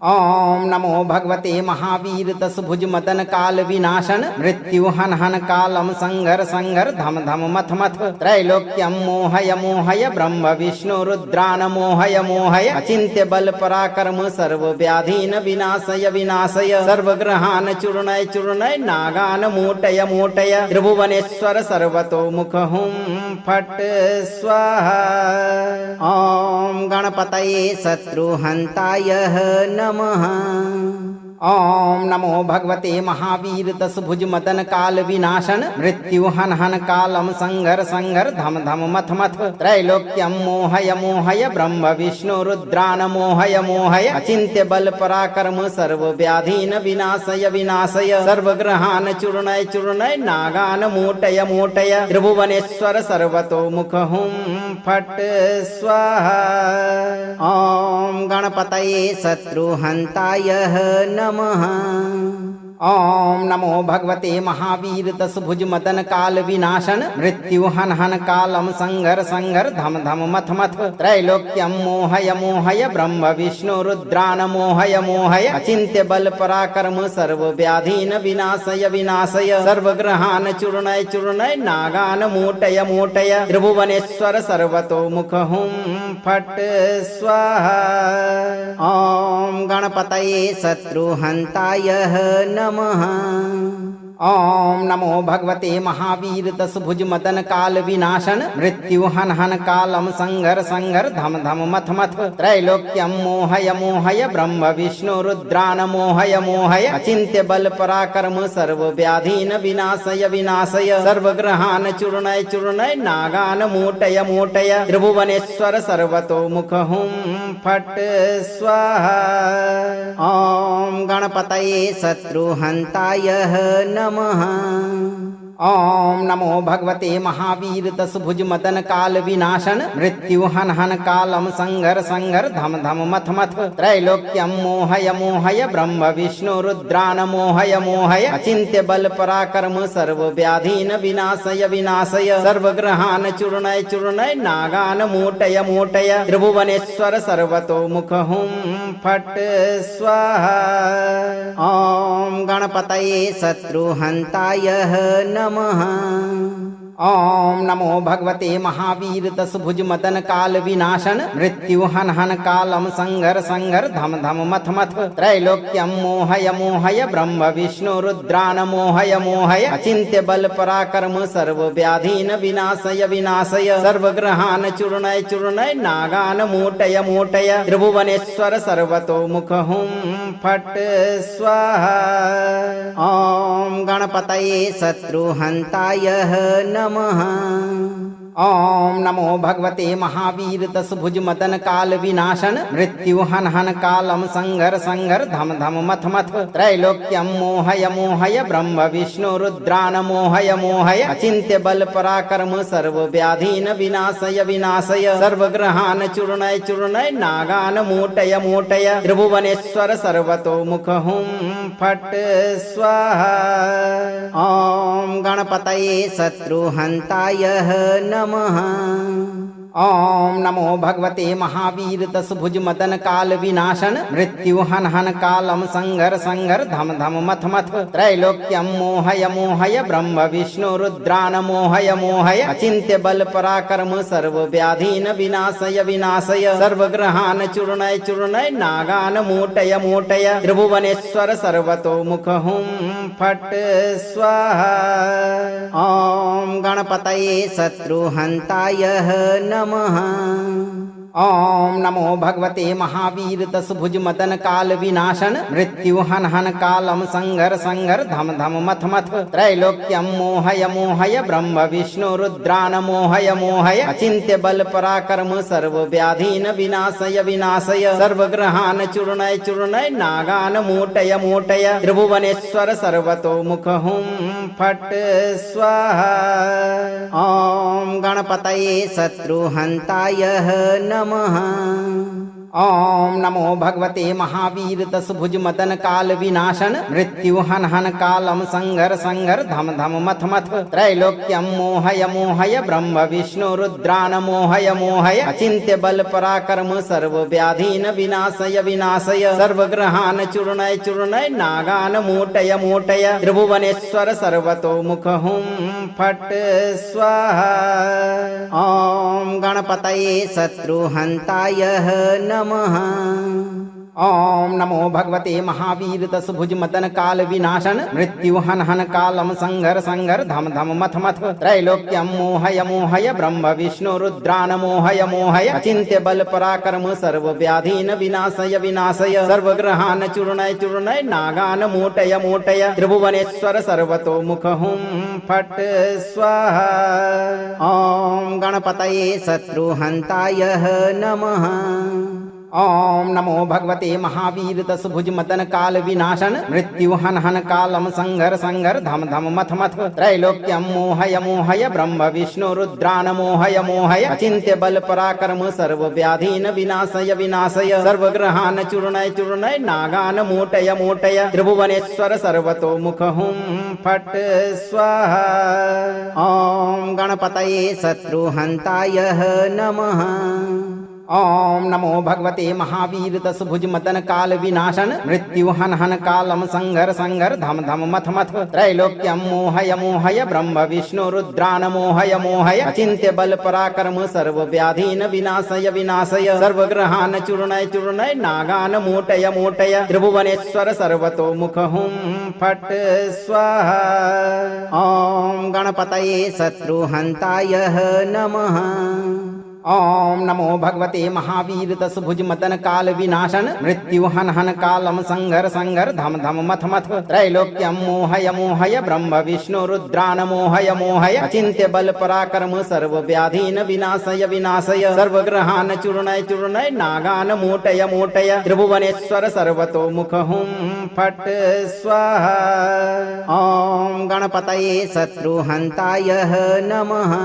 ओम नमो भगवते महावीर दशभुज मदन काल विनाशन मृत्यु हन हन कालम संघर संघर धम धम मथ मथ त्रैलोक्यम मोहय मोहय ब्रह्म विष्णु रुद्रान मोहय मोहय अचिंत्य बल पराक्रम सर्व व्याधीन विनाशय विनाशय सर्वग्रहान चूर्णय चूर्णय नागान मोटय मोटय त्रिभुवनेश्वर सर्वतो मुख हुम फट स्वाहा। ओम गणपतये शत्रुहंताय नमः। ओम नमो भगवते महावीर दशभुज मदन काल विनाशन मृत्यु हन हन कालम संघर संघर धम धम मथ मथ त्रैलोक्यम मोहय मोहय ब्रह्म विष्णु रुद्रान मोहय मोहय अचिंत्य बल पराक्रम सर्व व्याधीन विनाशय विनाशय सर्वग्रहान चूर्णय चूर्णय नागान मोटय मोटय त्रिभुवनेश्वर सर्वतो मुख हुम फट स्वाहा। ओम गणपतये शत्रुहंताय नमः। ओम नमो भगवते महावीर दशभुज मदन काल विनाशन मृत्यु हन हन कालम संघर संघर धम धम मथ मथ त्रैलोक्यम मोहय मोहय ब्रह्म विष्णु रुद्रान मोहय मोहय अचिंत्य बल पराक्रम सर्व व्याधीन विनाशय विनाशय सर्वग्रहान चूर्णय चूर्णय नागान मोटय मोटय त्रिभुवनेश्वर सर्वतो मुख हुम फट स्वाहा। ओम गणपतये शत्रुहंताय नमः। ओम नमो भगवते महावीर दशभुज मदन काल विनाशन मृत्यु हन हन कालम संघर संघर धम धम मथ मथ त्रैलोक्यम मोहय मोहय ब्रह्म विष्णु रुद्रान मोहय मोहय अचिंत्य बल पराक्रम सर्व व्याधीन विनाशय विनाशय सर्वग्रहान चूर्णय चूर्णय नागान मोटय मोटय त्रिभुवनेश्वर सर्वतो मुख हुम फट स्वाहा। ओम गणपतये शत्रुहंताय नमः। ओम नमो भगवते महावीर दशभुज मदन काल विनाशन मृत्यु हन हन कालम संघर संघर धम धम मथ मथ त्रैलोक्यम मोहय मोहय ब्रह्म विष्णु रुद्रान मोहय मोहय अचिंत्य बल पराक्रम सर्व व्याधीन विनाशय विनाशय सर्वग्रहान चूर्णय चूर्णय नागान मोटय मोटय त्रिभुवनेश्वर सर्वतो मुख हुम फट स्वाहा। ओम गणपतये शत्रुहंताय नमः। ओम नमो भगवते महावीर दशभुज मदन काल विनाशन मृत्यु हन हन कालम संघर संघर धम धम मथ मथ त्रैलोक्यम मोहय मोहय ब्रह्म विष्णु रुद्रान मोहय मोहय अचिंत्य बल पराक्रम सर्व व्याधीन विनाशय विनाशय सर्वग्रहान चूर्णय चूर्णय नागान मोटय मोटय त्रिभुवनेश्वर सर्वतो मुख हुम फट स्वाहा। ओम गणपतये शत्रुहंताय नमः। ओम नमो भगवते महावीर दशभुज मदन काल विनाशन मृत्यु हन हन कालम संघर संघर धम धम मथ मथ त्रैलोक्यम मोहय मोहय ब्रह्म विष्णु रुद्रान मोहय मोहय अचिंत्य बल पराक्रम सर्व व्याधीन विनाशय विनाशय सर्वग्रहान चूर्णय चूर्णय नागान मोटय मोटय त्रिभुवनेश्वर सर्वतो मुख हुम फट स्वाहा। ओम गणपतये शत्रुहंताय नमः। ओम नमो भगवते महावीर दशभुज मदन काल विनाशन मृत्यु हन हन कालम संघर संघर धम धम मथ मथ त्रैलोक्यम मोहय मोहय ब्रह्म विष्णु रुद्रान मोहय मोहय अचिंत्य बल पराक्रम सर्व व्याधीन विनाशय विनाशय सर्वग्रहान चूर्णय चूर्णय नागान मोटय मोटय त्रिभुवनेश्वर सर्वतो मुख हुम फट स्वाहा। ओम गणपतये शत्रुहंताय नमः। ओम नमो भगवते महावीर दशभुज मदन काल विनाशन मृत्यु हन हन कालम संघर संघर धम धम मथ मथ त्रैलोक्यम मोहय मोहय ब्रह्म विष्णु रुद्रान मोहय मोहय अचिंत्य बल पराक्रम सर्व व्याधीन विनाशय विनाशय सर्वग्रहान चूर्णय चूर्णय नागान मोटय मोटय त्रिभुवनेश्वर सर्वतो मुख हुम फट स्वाहा। ओम गणपतये शत्रुहंताय नमः। ओम नमो भगवते महावीर दशभुज मदन काल विनाशन मृत्यु हन हन कालम संघर संघर धम धम मथ मथ त्रैलोक्यम मोहय मोहय ब्रह्म विष्णु रुद्रान मोहय मोहय अचिंत्य बल पराक्रम सर्व व्याधीन विनाशय विनाशय सर्वग्रहान चूर्णय चूर्णय नागान मोटय मोटय त्रिभुवनेश्वर सर्वतो मुख हुम फट स्वाहा। ओम गणपतये शत्रुहंताय नमः। ओम नमो भगवते महावीर दशभुज मदन काल विनाशन मृत्यु हन हन कालम संघर संघर धम धम मथ मथ त्रैलोक्यम मोहय मोहय ब्रह्म विष्णु रुद्रान मोहय मोहय अचिंत्य बल पराक्रम सर्व व्याधीन विनाशय विनाशय सर्वग्रहान चूर्णय चूर्णय नागान मोटय मोटय त्रिभुवनेश्वर सर्वतो मुख हुम फट स्वाहा। ओम गणपतये शत्रुहंताय नमः। ओम नमो भगवते महावीर दशभुज मदन काल विनाशन मृत्यु हन हन कालम संघर संघर धम धम मथ मथ त्रैलोक्यम मोहय मोहय ब्रह्म विष्णु रुद्रान मोहय मोहय अचिंत्य बल पराक्रम सर्व व्याधीन विनाशय विनाशय सर्वग्रहान चूर्णय चूर्णय नागान मोटय मोटय त्रिभुवनेश्वर सर्वतो मुख हुम फट स्वाहा। ओम गणपतये शत्रुहंताय नमः। ओम नमो भगवते महावीर दशभुज मदन काल विनाशन मृत्यु हन हन कालम संघर संघर धम धम मथ मथ त्रैलोक्यम मोहय मोहय ब्रह्म विष्णु रुद्रान मोहय मोहय अचिंत्य बल पराक्रम सर्व व्याधीन विनाशय विनाशय सर्वग्रहान चूर्णय चूर्णय नागान मोटय मोटय त्रिभुवनेश्वर सर्वतो मुख हुम फट स्वाहा। ओम गणपतये शत्रुहंताय नमः। ओम नमो भगवते महावीर दशभुज मदन काल विनाशन मृत्यु हन हन कालम संघर संघर धम धम मथ मथ त्रैलोक्यम मोहय मोहय ब्रह्म विष्णु रुद्रान मोहय मोहय अचिंत्य बल पराक्रम सर्व व्याधीन विनाशय विनाशय सर्वग्रहान चूर्णय चूर्णय नागान मोटय मोटय त्रिभुवनेश्वर सर्वतो मुख हुम फट स्वाहा। ओम गणपतये शत्रुहंताय नमः।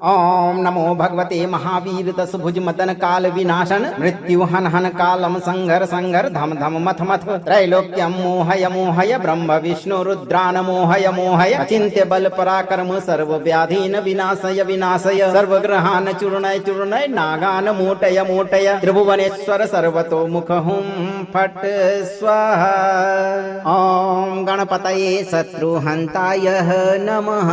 ओम नमो भगवते महावीर दशभुज मदन काल विनाशन मृत्यु हन हन कालम संघर संघर धम धम मथ मथ त्रैलोक्यम मोहय मोहय ब्रह्म विष्णु रुद्रान मोहय मोहय अचिंत्य बल पराक्रम सर्व व्याधीन विनाशय विनाशय सर्वग्रहान चूर्णय चूर्णय नागान मोटय मोटय त्रिभुवनेश्वर सर्वतो मुख हुम फट स्वाहा। ओम गणपतये शत्रुहंताय नमः।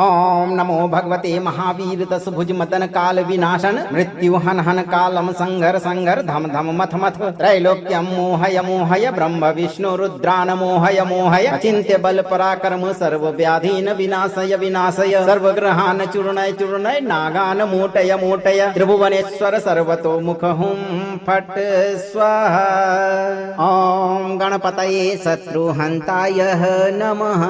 ओम नमो भगवते महावीर दशभुज मदन काल विनाशन मृत्यु हन हन कालम संघर संघर धम धम मथ मथ त्रैलोक्यम मोहय मोहय ब्रह्म विष्णु रुद्रान मोहय मोहय अचिंत्य बल पराक्रम सर्व व्याधीन विनाशय विनाशय सर्वग्रहान चूर्णय चूर्णय नागान मोटय मोटय त्रिभुवनेश्वर सर्वतो मुख हुम फट स्वाहा। ओम गणपतये शत्रुहंताय नमः।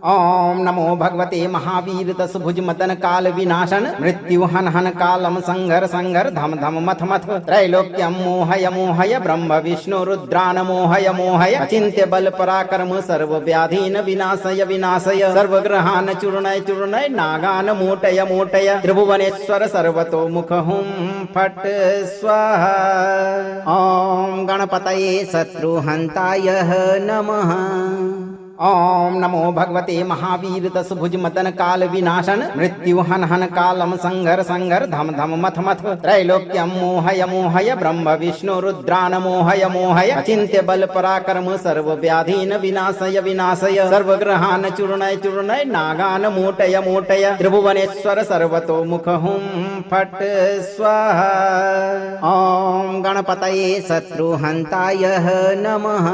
ओम नमो भगवते महावीर दशभुज मदन काल विनाशन मृत्यु हन हन कालम संघर संघर धम धम मथ मथ त्रैलोक्यम मोहय मोहय ब्रह्म विष्णु रुद्रान मोहय मोहय अचिंत्य बल पराक्रम सर्व व्याधीन विनाशय विनाशय सर्वग्रहान चूर्णय चूर्णय नागान मोटय मोटय त्रिभुवनेश्वर सर्वतो मुख हुम फट स्वाहा। ओम गणपतये शत्रुहंताय नमः। ओम नमो भगवते महावीर दशभुज मदन काल विनाशन मृत्यु हन हन कालम संघर संघर धम धम मथ मथ त्रैलोक्यम मोहय मोहय ब्रह्म विष्णु रुद्रान मोहय मोहय अचिंत्य बल पराक्रम सर्व व्याधीन विनाशय विनाशय सर्वग्रहान चूर्णय चूर्णय नागान मोटय मोटय त्रिभुवनेश्वर सर्वतो मुख हुम फट स्वाहा। ओम गणपतये शत्रुहंताय नमः।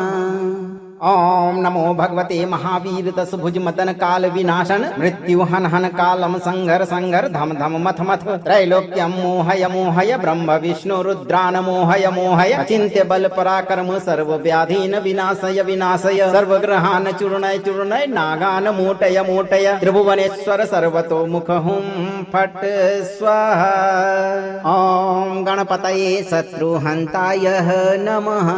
ओम नमो भगवते महावीर दशभुज मदन काल विनाशन मृत्यु हन हन कालम संघर संघर धम धम मथ मथ त्रैलोक्यम मोहय मोहय ब्रह्म विष्णु रुद्रान मोहय मोहय अचिंत्य बल पराक्रम सर्व व्याधीन विनाशय विनाशय सर्वग्रहान चूर्णय चूर्णय नागान मोटय मोटय त्रिभुवनेश्वर सर्वतो मुख हुम फट स्वाहा। ओम गणपतये शत्रुहंताय नमः।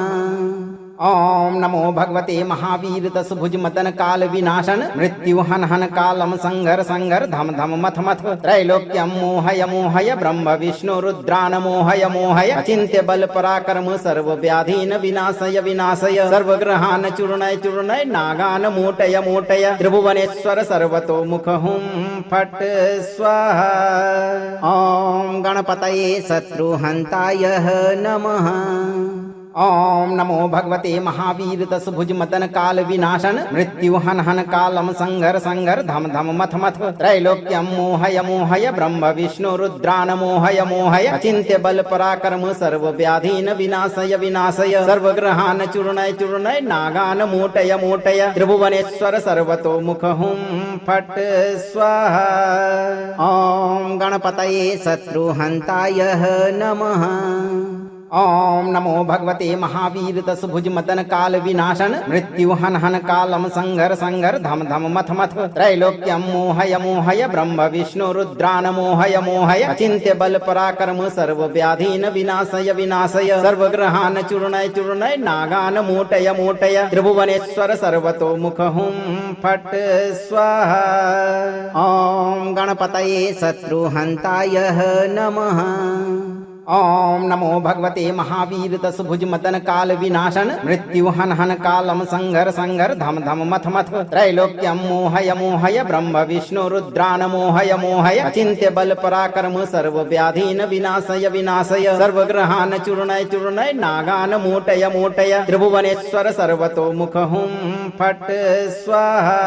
ओम नमो भगवते महावीर दशभुज मदन काल विनाशन मृत्यु हन हन कालम संघर संघर धम धम मथ मथ त्रैलोक्यम मोहय मोहय ब्रह्म विष्णु रुद्रान मोहय मोहय अचिंत्य बल पराक्रम सर्व व्याधीन विनाशय विनाशय सर्वग्रहान चूर्णय चूर्णय नागान मोटय मोटय त्रिभुवनेश्वर सर्वतो मुख हुम फट स्वाहा। ओम गणपतये शत्रुहंताय नमः। ओम नमो भगवते महावीर दशभुज मदन काल विनाशन मृत्यु हन हन कालम संघर संघर धम धम मथ मथ त्रैलोक्यम मोहय मोहय ब्रह्म विष्णु रुद्रान मोहय मोहय अचिंत्य बल पराक्रम सर्व व्याधीन विनाशय विनाशय सर्वग्रहान चूर्णय चूर्णय नागान मोटय मोटय त्रिभुवनेश्वर सर्वतो मुख हुम फट स्वाहा। ओम गणपतये शत्रुहंताय नमः। ओम नमो भगवते महावीर दशभुज मदन काल विनाशन मृत्यु हन हन कालम संघर संघर धम धम मथ मथ त्रैलोक्यम मोहय मोहय ब्रह्म विष्णु रुद्रान मोहय मोहय अचिंत्य बल पराक्रम सर्व व्याधीन विनाशय विनाशय सर्वग्रहान चूर्णय चूर्णय नागान मोटय मोटय त्रिभुवनेश्वर सर्वतो मुख हुम फट स्वाहा। ओम गणपतये शत्रुहंताय नमः। ओम नमो भगवते महावीर दशभुज मदन काल विनाशन मृत्यु हन हन कालम संघर संघर धम धम मथ मथ त्रैलोक्यम मोहय मोहय ब्रह्म विष्णु रुद्रान मोहय मोहय अचिंत्य बल पराक्रम सर्व व्याधीन विनाशय विनाशय सर्वग्रहान चूर्णय चूर्णय नागान मोटय मोटय त्रिभुवनेश्वर सर्वतो मुख हुम फट स्वाहा।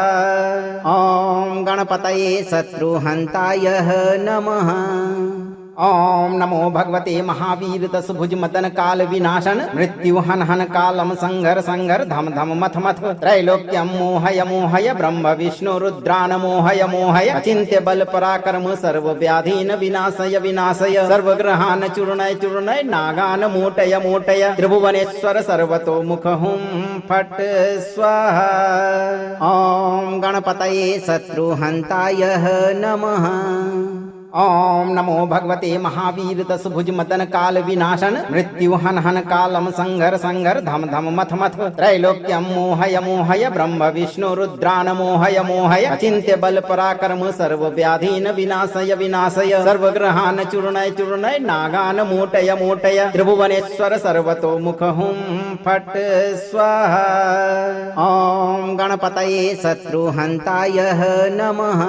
ओम गणपतये शत्रुहंताय नमः। ओम नमो भगवते महावीर दशभुज मदन काल विनाशन मृत्यु हन हन कालम संघर संघर धम धम मथ मथ त्रैलोक्यम मोहय मोहय ब्रह्म विष्णु रुद्रान मोहय मोहय अचिंत्य बल पराक्रम सर्व व्याधीन विनाशय विनाशय सर्वग्रहान चूर्णय चूर्णय नागान मोटय मोटय त्रिभुवनेश्वर सर्वतो मुख हुम फट स्वाहा। ओम गणपतये शत्रुहंताय नमः। ओम नमो भगवते महावीर दशभुज मदन काल विनाशन मृत्यु हन हन कालम संघर संघर धम धम मथ मथ त्रैलोक्यम मोहय मोहय ब्रह्म विष्णु रुद्रान मोहय मोहय अचिंत्य बल पराक्रम सर्व व्याधीन विनाशय विनाशय सर्वग्रहान चूर्णय चूर्णय नागान मोटय मोटय त्रिभुवनेश्वर सर्वतो मुख हुम फट स्वाहा। ओम गणपतये शत्रुहंताय नमः।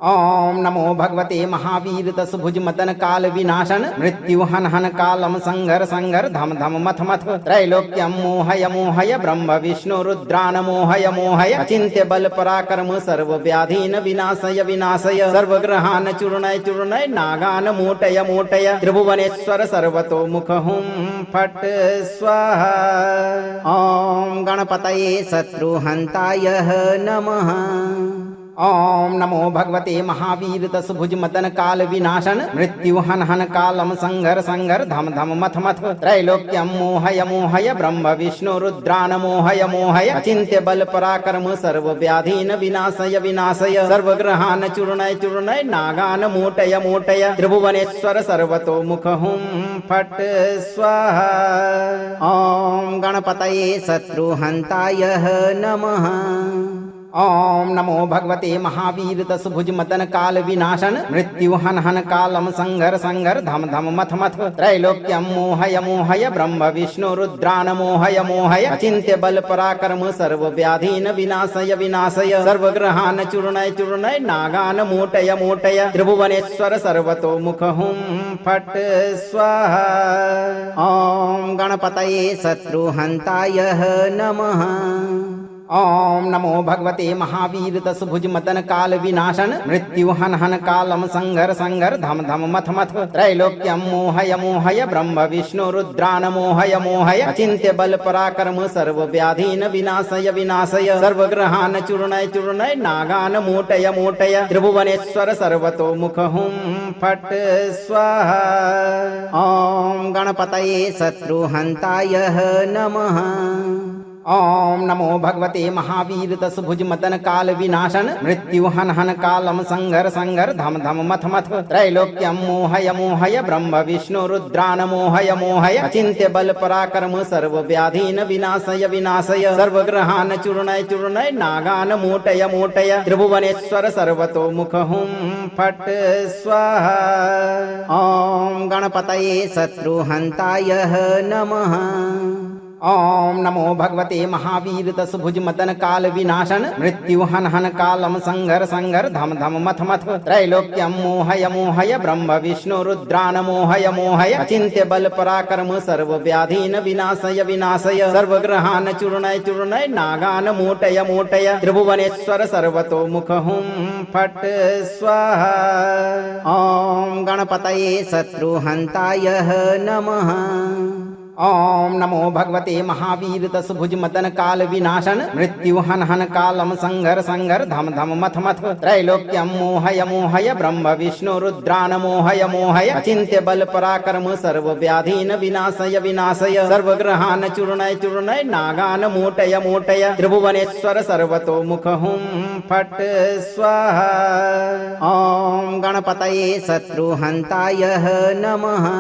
ओम नमो भगवते महावीर दशभुज मदन काल विनाशन मृत्यु हन हन कालम संघर संघर धम धम मथ मथ त्रैलोक्यम मोहय मोहय ब्रह्म विष्णु रुद्रान मोहय मोहय अचिंत्य बल पराक्रम सर्व व्याधीन विनाशय विनाशय सर्वग्रहान चूर्णय चूर्णय नागान मोटय मोटय त्रिभुवनेश्वर सर्वतो मुख हुम फट स्वाहा। ओम गणपतये शत्रुहंताय नमः। ओम नमो भगवते महावीर दशभुज मदन काल विनाशन मृत्यु हन हन कालम संघर संघर धम धम मथ मथ त्रैलोक्यम मोहय मोहय ब्रह्म विष्णु रुद्रान मोहय मोहय अचिंत्य बल पराक्रम सर्व व्याधीन विनाशय विनाशय सर्वग्रहान चूर्णय चूर्णय नागान मोटय मोटय त्रिभुवनेश्वर सर्वतो मुख हुम फट स्वाहा। ओम गणपतये शत्रुहंताय नमः। ओम नमो भगवते महावीर दशभुज मदन काल विनाशन मृत्यु हन हन कालम संघर संघर धम धम मथ मथ त्रैलोक्यम मोहय मोहय ब्रह्म विष्णु रुद्रान मोहय मोहय अचिंत्य बल पराक्रम सर्व व्याधीन विनाशय विनाशय सर्वग्रहान चूर्णय चूर्णय नागान मोटय मोटय त्रिभुवनेश्वर सर्वतो मुख हुम फट स्वाहा। ओम गणपतये शत्रुहंताय नमः। ओम नमो भगवते महावीर दशभुज मदन काल विनाशन मृत्यु हन हन कालम संघर संघर धम धम मथ मथ त्रैलोक्यम मोहय मोहय ब्रह्म विष्णु रुद्रान मोहय मोहय अचिंत्य बल पराक्रम सर्व व्याधीन विनाशय विनाशय सर्वग्रहान चूर्णय चूर्णय नागान मोटय मोटय त्रिभुवनेश्वर सर्वतो मुख हुम फट स्वाहा। ओम गणपतये शत्रुहंताय नमः। ओम नमो भगवते महावीर दशभुज मदन काल विनाशन मृत्यु हन हन कालम संघर संघर धम धम मथ मथ त्रैलोक्यम मोहय मोहय ब्रह्म विष्णु रुद्रान मोहय मोहय अचिंत्य बल पराक्रम सर्व व्याधीन विनाशय विनाशय सर्वग्रहान चूर्णय चूर्णय नागान मोटय मोटय त्रिभुवनेश्वर सर्वतो मुख हुम फट स्वाहा। ओम गणपतये शत्रुहंताय नमः। ओम नमो भगवते महावीर दशभुज मदन काल विनाशन मृत्यु हन हन कालम संघर संघर धम धम मथ मथ त्रैलोक्यम मोहय मोहय ब्रह्म विष्णु रुद्रान मोहय मोहय अचिंत्य बल पराक्रम सर्व व्याधीन विनाशय विनाशय सर्वग्रहान चूर्णय चूर्णय नागान मोटय मोटय त्रिभुवनेश्वर सर्वतो मुख हुम फट स्वाहा। ओम गणपतये शत्रुहंताय नमः। ओम नमो भगवते महावीर दशभुज मदन काल विनाशन मृत्यु हन हन कालम संघर संघर धम धम मथ मथ त्रैलोक्यम मोहय मोहय ब्रह्म विष्णु रुद्रान मोहय मोहय अचिंत्य बल पराक्रम सर्व व्याधीन विनाशय विनाशय सर्वग्रहान चूर्णय चूर्णय नागान मोटय मोटय त्रिभुवनेश्वर सर्वतो मुख हुम फट स्वाहा। ओम गणपतये शत्रुहंताय नमः।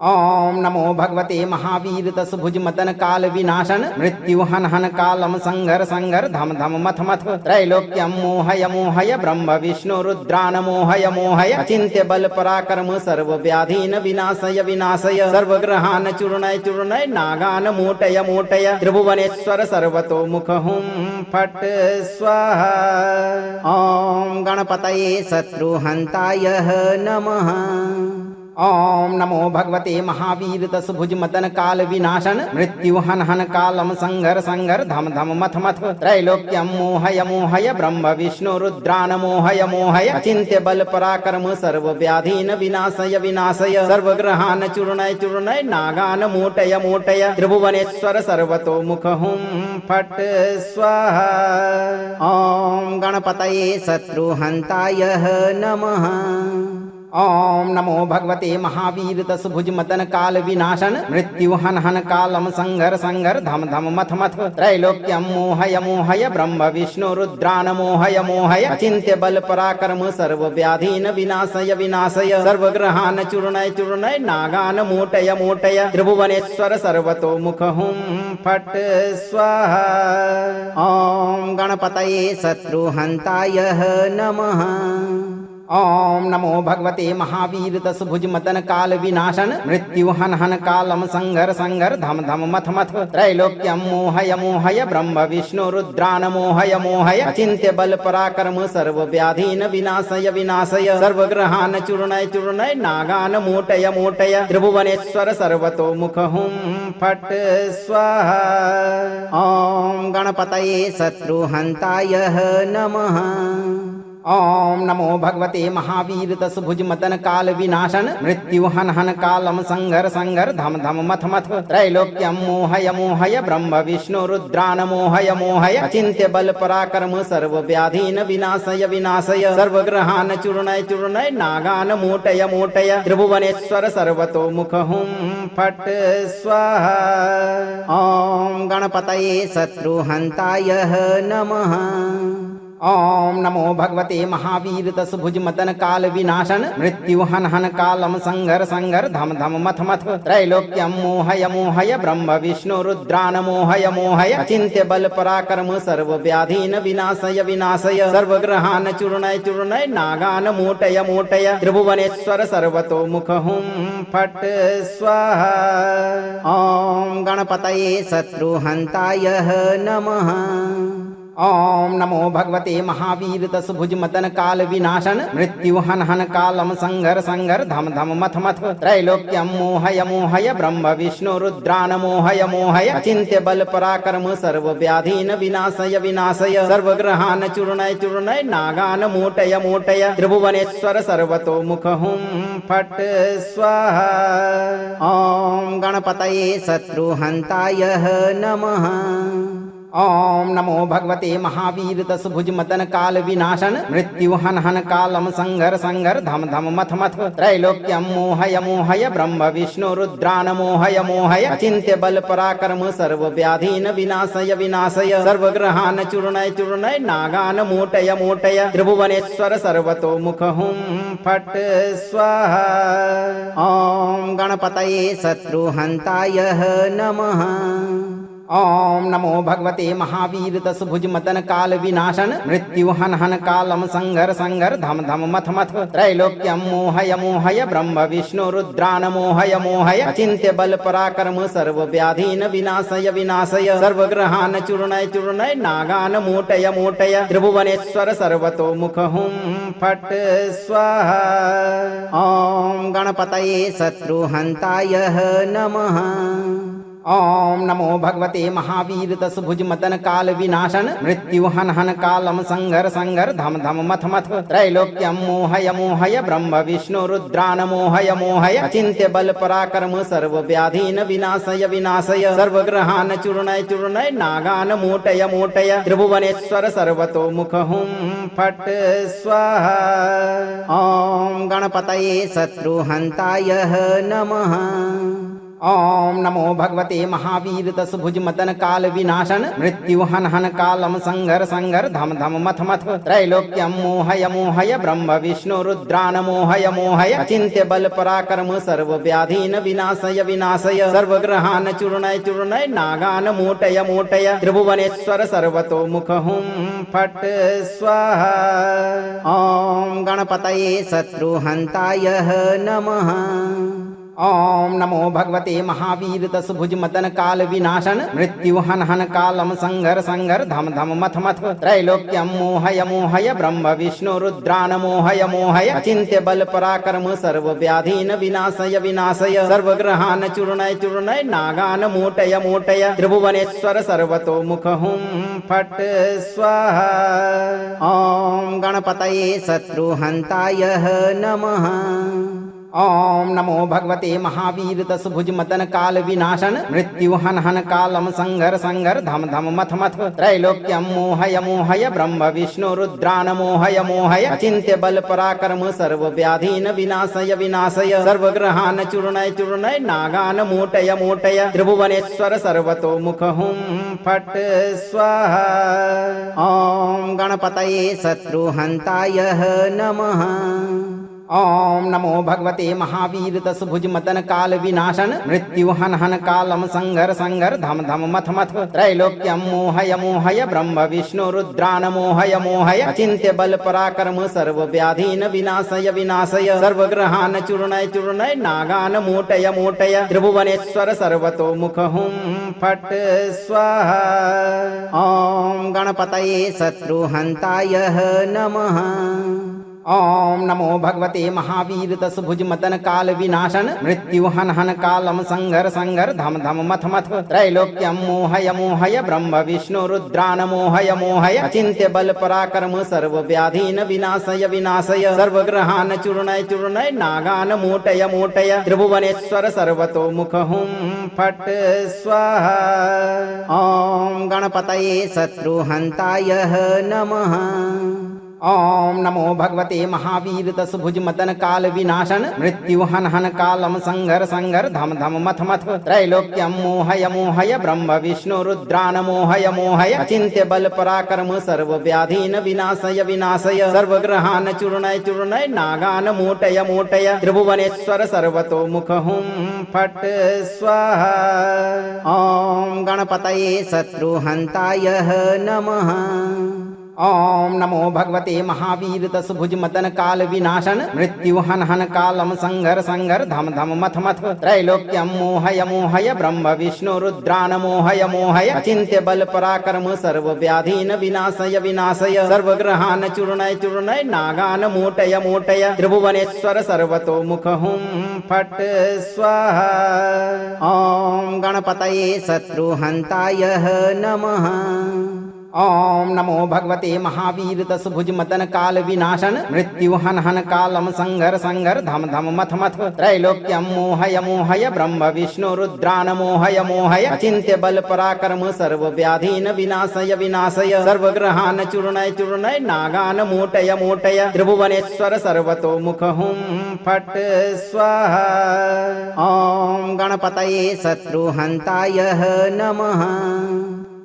ओम नमो भगवते महावीर दशभुज मदन काल विनाशन मृत्यु हन हन कालम संघर संघर धम धम मथ मथ त्रैलोक्यम मोहय मोहय ब्रह्म विष्णु रुद्रान मोहय मोहय अचिंत्य बल पराक्रम सर्व व्याधीन विनाशय विनाशय सर्वग्रहान चूर्णय चूर्णय नागान मोटय मोटय त्रिभुवनेश्वर सर्वतो मुख हुम फट स्वाहा। ओम गणपतये शत्रुहंताय नमः। ओम नमो भगवते महावीर दशभुज मदन काल विनाशन मृत्यु हन हन कालम संघर संघर धम धम मथ मथ त्रैलोक्यम मोहय मोहय ब्रह्म विष्णु रुद्रान मोहय मोहय अचिंत्य बल पराक्रम सर्व व्याधीन विनाशय विनाशय सर्वग्रहान चूर्णय चूर्णय नागान मोटय मोटय त्रिभुवनेश्वर सर्वतो मुख हुम फट स्वाहा। ओम गणपतये शत्रुहंताय नमः। ओम नमो भगवते महावीर दशभुज मदन काल विनाशन मृत्यु हन हन कालम संघर संघर धम धम मथ मथ त्रैलोक्यम मोहय मोहय ब्रह्म विष्णु रुद्रान मोहय मोहय अचिंत्य बल पराक्रम सर्व व्याधीन विनाशय विनाशय सर्वग्रहान चूर्णय चूर्णय नागान मोटय मोटय त्रिभुवनेश्वर सर्वतो मुख हुम फट स्वाहा। ओम गणपतये शत्रुहंताय नमः। ओम नमो भगवते महावीर दशभुज मदन काल विनाशन मृत्यु हन हन कालम संघर संघर धम धम मथ मथ त्रैलोक्यम मोहय मोहय ब्रह्म विष्णु रुद्रान मोहय मोहय अचिंत्य बल पराक्रम सर्व व्याधीन विनाशय विनाशय सर्वग्रहान चूर्णय चूर्णय नागान मोटय मोटय त्रिभुवनेश्वर सर्वतो मुख हुम फट स्वाहा। ओम गणपतये शत्रुहंताय नमः। ओम नमो भगवते महावीर दशभुज मदन काल विनाशन मृत्यु हन हन कालम संघर संघर धम धम मथ मथ त्रैलोक्यम मोहय मोहय ब्रह्म विष्णु रुद्रान मोहय मोहय अचिंत्य बल पराक्रम सर्व व्याधीन विनाशय विनाशय सर्वग्रहान चूर्णय चूर्णय नागान मोटय मोटय त्रिभुवनेश्वर सर्वतो मुख हुम फट स्वाहा। ओम गणपतये शत्रुहंताय नमः। ओम नमो भगवते महावीर दशभुज मदन काल विनाशन मृत्यु हन हन कालम संघर संघर धम धम मथ मथ त्रैलोक्यम मोहय मोहय ब्रह्म विष्णु रुद्रान मोहय मोहय अचिंत्य बल पराक्रम सर्व व्याधीन विनाशय विनाशय सर्वग्रहान चूर्णय चूर्णय नागान मोटय मोटय त्रिभुवनेश्वर सर्वतो मुख हुम फट स्वाहा। ओम गणपतये शत्रुहंताय नमः। ओम नमो भगवते महावीर दशभुज मदन काल विनाशन मृत्यु हन हन कालम संघर संघर धम धम मथ मथ त्रैलोक्यम मोहय मोहय ब्रह्म विष्णु रुद्रान मोहय मोहय अचिंत्य बल पराक्रम सर्व व्याधीन विनाशय विनाशय सर्वग्रहान चूर्णय चूर्णय नागान मोटय मोटय त्रिभुवनेश्वर सर्वतो मुख हुम फट स्वाहा। ओम गणपतये शत्रुहंताय नमः। ओम नमो भगवते महावीर दशभुज मदन काल विनाशन मृत्यु हन हन कालम संघर संघर धम धम मथ मथ त्रैलोक्यम मोहय मोहय ब्रह्म विष्णु रुद्रान मोहय मोहय अचिंत्य बल पराक्रम सर्व व्याधीन विनाशय विनाशय सर्वग्रहान चूर्णय चूर्णय नागान मोटय मोटय त्रिभुवनेश्वर सर्वतो मुख हुम फट स्वाहा। ओम गणपतये शत्रुहंताय नमः। ओम नमो भगवते महावीर दशभुज मदन काल विनाशन मृत्यु हन हन कालम संघर संघर धम धम मथ मथ त्रैलोक्यम मोहय मोहय ब्रह्म विष्णु रुद्रान मोहय मोहय अचिंत्य बल पराक्रम सर्व व्याधीन विनाशय विनाशय सर्वग्रहान चूर्णय चूर्णय नागान मोटय मोटय त्रिभुवनेश्वर सर्वतो मुख हुम फट स्वाहा। ओम गणपतये शत्रुहंताय नमः। ओम नमो भगवते महावीर दशभुज मदन काल विनाशन मृत्यु हन हन कालम संघर संघर धम धम मथ मथ त्रैलोक्यम मोहय मोहय ब्रह्म विष्णु रुद्रान मोहय मोहय अचिंत्य बल पराक्रम सर्व व्याधीन विनाशय विनाशय सर्वग्रहान चूर्णय चूर्णय नागान मोटय मोटय त्रिभुवनेश्वर सर्वतो मुख हुम फट स्वाहा। ओम गणपतये शत्रुहंताय नमः। ओम नमो भगवते महावीर दशभुज मदन काल विनाशन मृत्यु हन हन कालम संघर संघर धम धम मथ मथ त्रैलोक्यम मोहय मोहय ब्रह्म विष्णु रुद्रान मोहय मोहय अचिंत्य बल पराक्रम सर्व व्याधीन विनाशय विनाशय सर्वग्रहान चूर्णय चूर्णय नागान मोटय मोटय त्रिभुवनेश्वर सर्वतो मुख हुम फट स्वाहा। ओम गणपतये शत्रुहंताय नमः। ओम नमो भगवते महावीर दशभुज मदन काल विनाशन मृत्यु हन हन कालम संघर संघर धम धम मथ मथ त्रैलोक्यम मोहय मोहय ब्रह्म विष्णु रुद्रान मोहय मोहय अचिंत्य बल पराक्रम सर्व व्याधीन विनाशय विनाशय सर्वग्रहान चूर्णय चूर्णय नागान मोटय मोटय त्रिभुवनेश्वर सर्वतो मुख हुम फट स्वाहा। ओम गणपतये शत्रुहंताय नमः। ओम नमो भगवते महावीर दशभुज मदन काल विनाशन मृत्यु हन हन कालम संघर संघर धम धम मथ मथ त्रैलोक्यम मोहय मोहय ब्रह्म विष्णु रुद्रान मोहय मोहय अचिंत्य बल पराक्रम सर्व व्याधीन विनाशय विनाशय सर्वग्रहान चूर्णय चूर्णय नागान मोटय मोटय त्रिभुवनेश्वर सर्वतो मुख हुम फट स्वाहा। ओम गणपतये शत्रुहंताय नमः। ओम नमो भगवते महावीर दशभुज मदन काल विनाशन मृत्यु हन हन कालम संघर संघर धम धम मथ मथ त्रैलोक्यम मोहय मोहय ब्रह्म विष्णु रुद्रान मोहय मोहय अचिंत्य बल पराक्रम सर्व व्याधीन विनाशय विनाशय सर्वग्रहान चूर्णय चूर्णय नागान मोटय मोटय त्रिभुवनेश्वर सर्वतो मुख हुम फट स्वाहा। ओम गणपतये शत्रुहंताय नमः। ओम नमो भगवते महावीर दशभुज मदन काल विनाशन मृत्यु हन हन कालम संघर संघर धम धम मथ मथ त्रैलोक्यम मोहय मोहय ब्रह्म विष्णु रुद्रान मोहय मोहय अचिंत्य बल पराक्रम सर्व व्याधीन विनाशय विनाशय सर्वग्रहान चूर्णय चूर्णय नागान मोटय मोटय त्रिभुवनेश्वर सर्वतो मुख हुम फट स्वाहा। ओम गणपतये शत्रुहंताय नमः। ओम नमो भगवते महावीर दशभुज मदन काल विनाशन मृत्यु हन हन कालम संघर संघर धम धम मथ मथ त्रैलोक्यम मोहय मोहय ब्रह्म विष्णु रुद्रान मोहय मोहय अचिंत्य बल पराक्रम सर्व व्याधीन विनाशय विनाशय सर्वग्रहान चूर्णय चूर्णय नागान मोटय मोटय त्रिभुवनेश्वर सर्वतो मुख हुम फट स्वाहा। ओम गणपतये शत्रुहंताय नमः। ओम नमो भगवते महावीर दशभुज मदन काल विनाशन मृत्यु हन हन कालम संघर संघर धम धम मथ मथ त्रैलोक्यम मोहय मोहय ब्रह्म विष्णु रुद्रान मोहय मोहय अचिंत्य बल पराक्रम सर्व व्याधीन विनाशय विनाशय सर्वग्रहान चूर्णय चूर्णय नागान मोटय मोटय त्रिभुवनेश्वर सर्वतो मुख हुम फट स्वाहा। ओम गणपतये शत्रुहंताय नमः। ओम नमो भगवते महावीर दशभुज मदन काल विनाशन मृत्यु हन हन कालम संघर संघर धम धम मथ मथ त्रैलोक्यम मोहय मोहय ब्रह्म विष्णु रुद्रान मोहय मोहय अचिंत्य बल पराक्रम सर्व व्याधीन विनाशय विनाशय सर्वग्रहान चूर्णय चूर्णय नागान मोटय मोटय त्रिभुवनेश्वर सर्वतो मुख हुम फट स्वाहा। ओम गणपतये शत्रुहंताय नमः।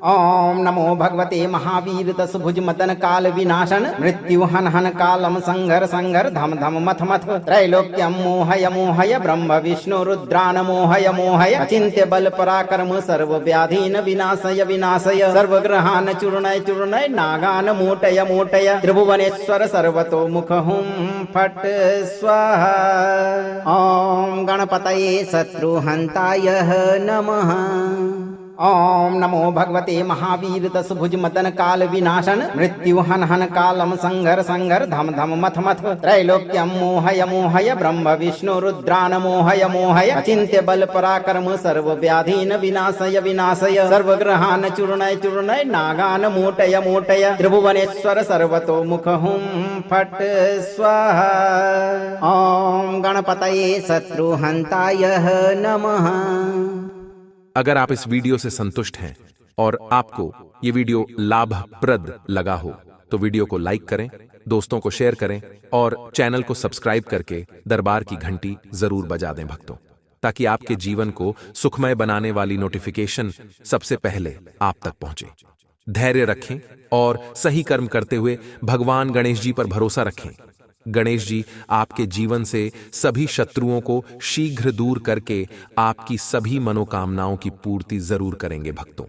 ओम नमो भगवते महावीर दशभुज मदन काल विनाशन मृत्यु हन हन कालम संघर संघर धम धम मथ मथ त्रैलोक्यम मोहय मोहय ब्रह्म विष्णु रुद्रान मोहय मोहय अचिंत्य बल पराक्रम सर्व व्याधीन विनाशय विनाशय सर्वग्रहान चूर्णय चूर्णय नागान मोटय मोटय त्रिभुवनेश्वर सर्वतो मुख हुम फट स्वाहा। ओम गणपतये शत्रुहंताय नमः। ओम नमो भगवते महावीर दशभुज मदन काल विनाशन मृत्यु हन हन कालम संघर संघर धम धम मथ मथ त्रैलोक्यम मोहय मोहय ब्रह्म विष्णु रुद्रान मोहय मोहय अचिंत्य बल पराक्रम सर्व व्याधीन विनाशय विनाशय सर्वग्रहान चूर्णय चूर्णय नागान मोटय मोटय त्रिभुवनेश्वर सर्वतो मुख हुम फट स्वाहा। ओम गणपतये शत्रुहंताय नमः। अगर आप इस वीडियो से संतुष्ट हैं और आपको ये वीडियो लाभप्रद लगा हो तो वीडियो को लाइक करें, दोस्तों को शेयर करें और चैनल को सब्सक्राइब करके दरबार की घंटी जरूर बजा दें भक्तों, ताकि आपके जीवन को सुखमय बनाने वाली नोटिफिकेशन सबसे पहले आप तक पहुंचे। धैर्य रखें और सही कर्म करते हुए भगवान गणेश जी पर भरोसा रखें। गणेश जी आपके जीवन से सभी शत्रुओं को शीघ्र दूर करके आपकी सभी मनोकामनाओं की पूर्ति जरूर करेंगे भक्तों।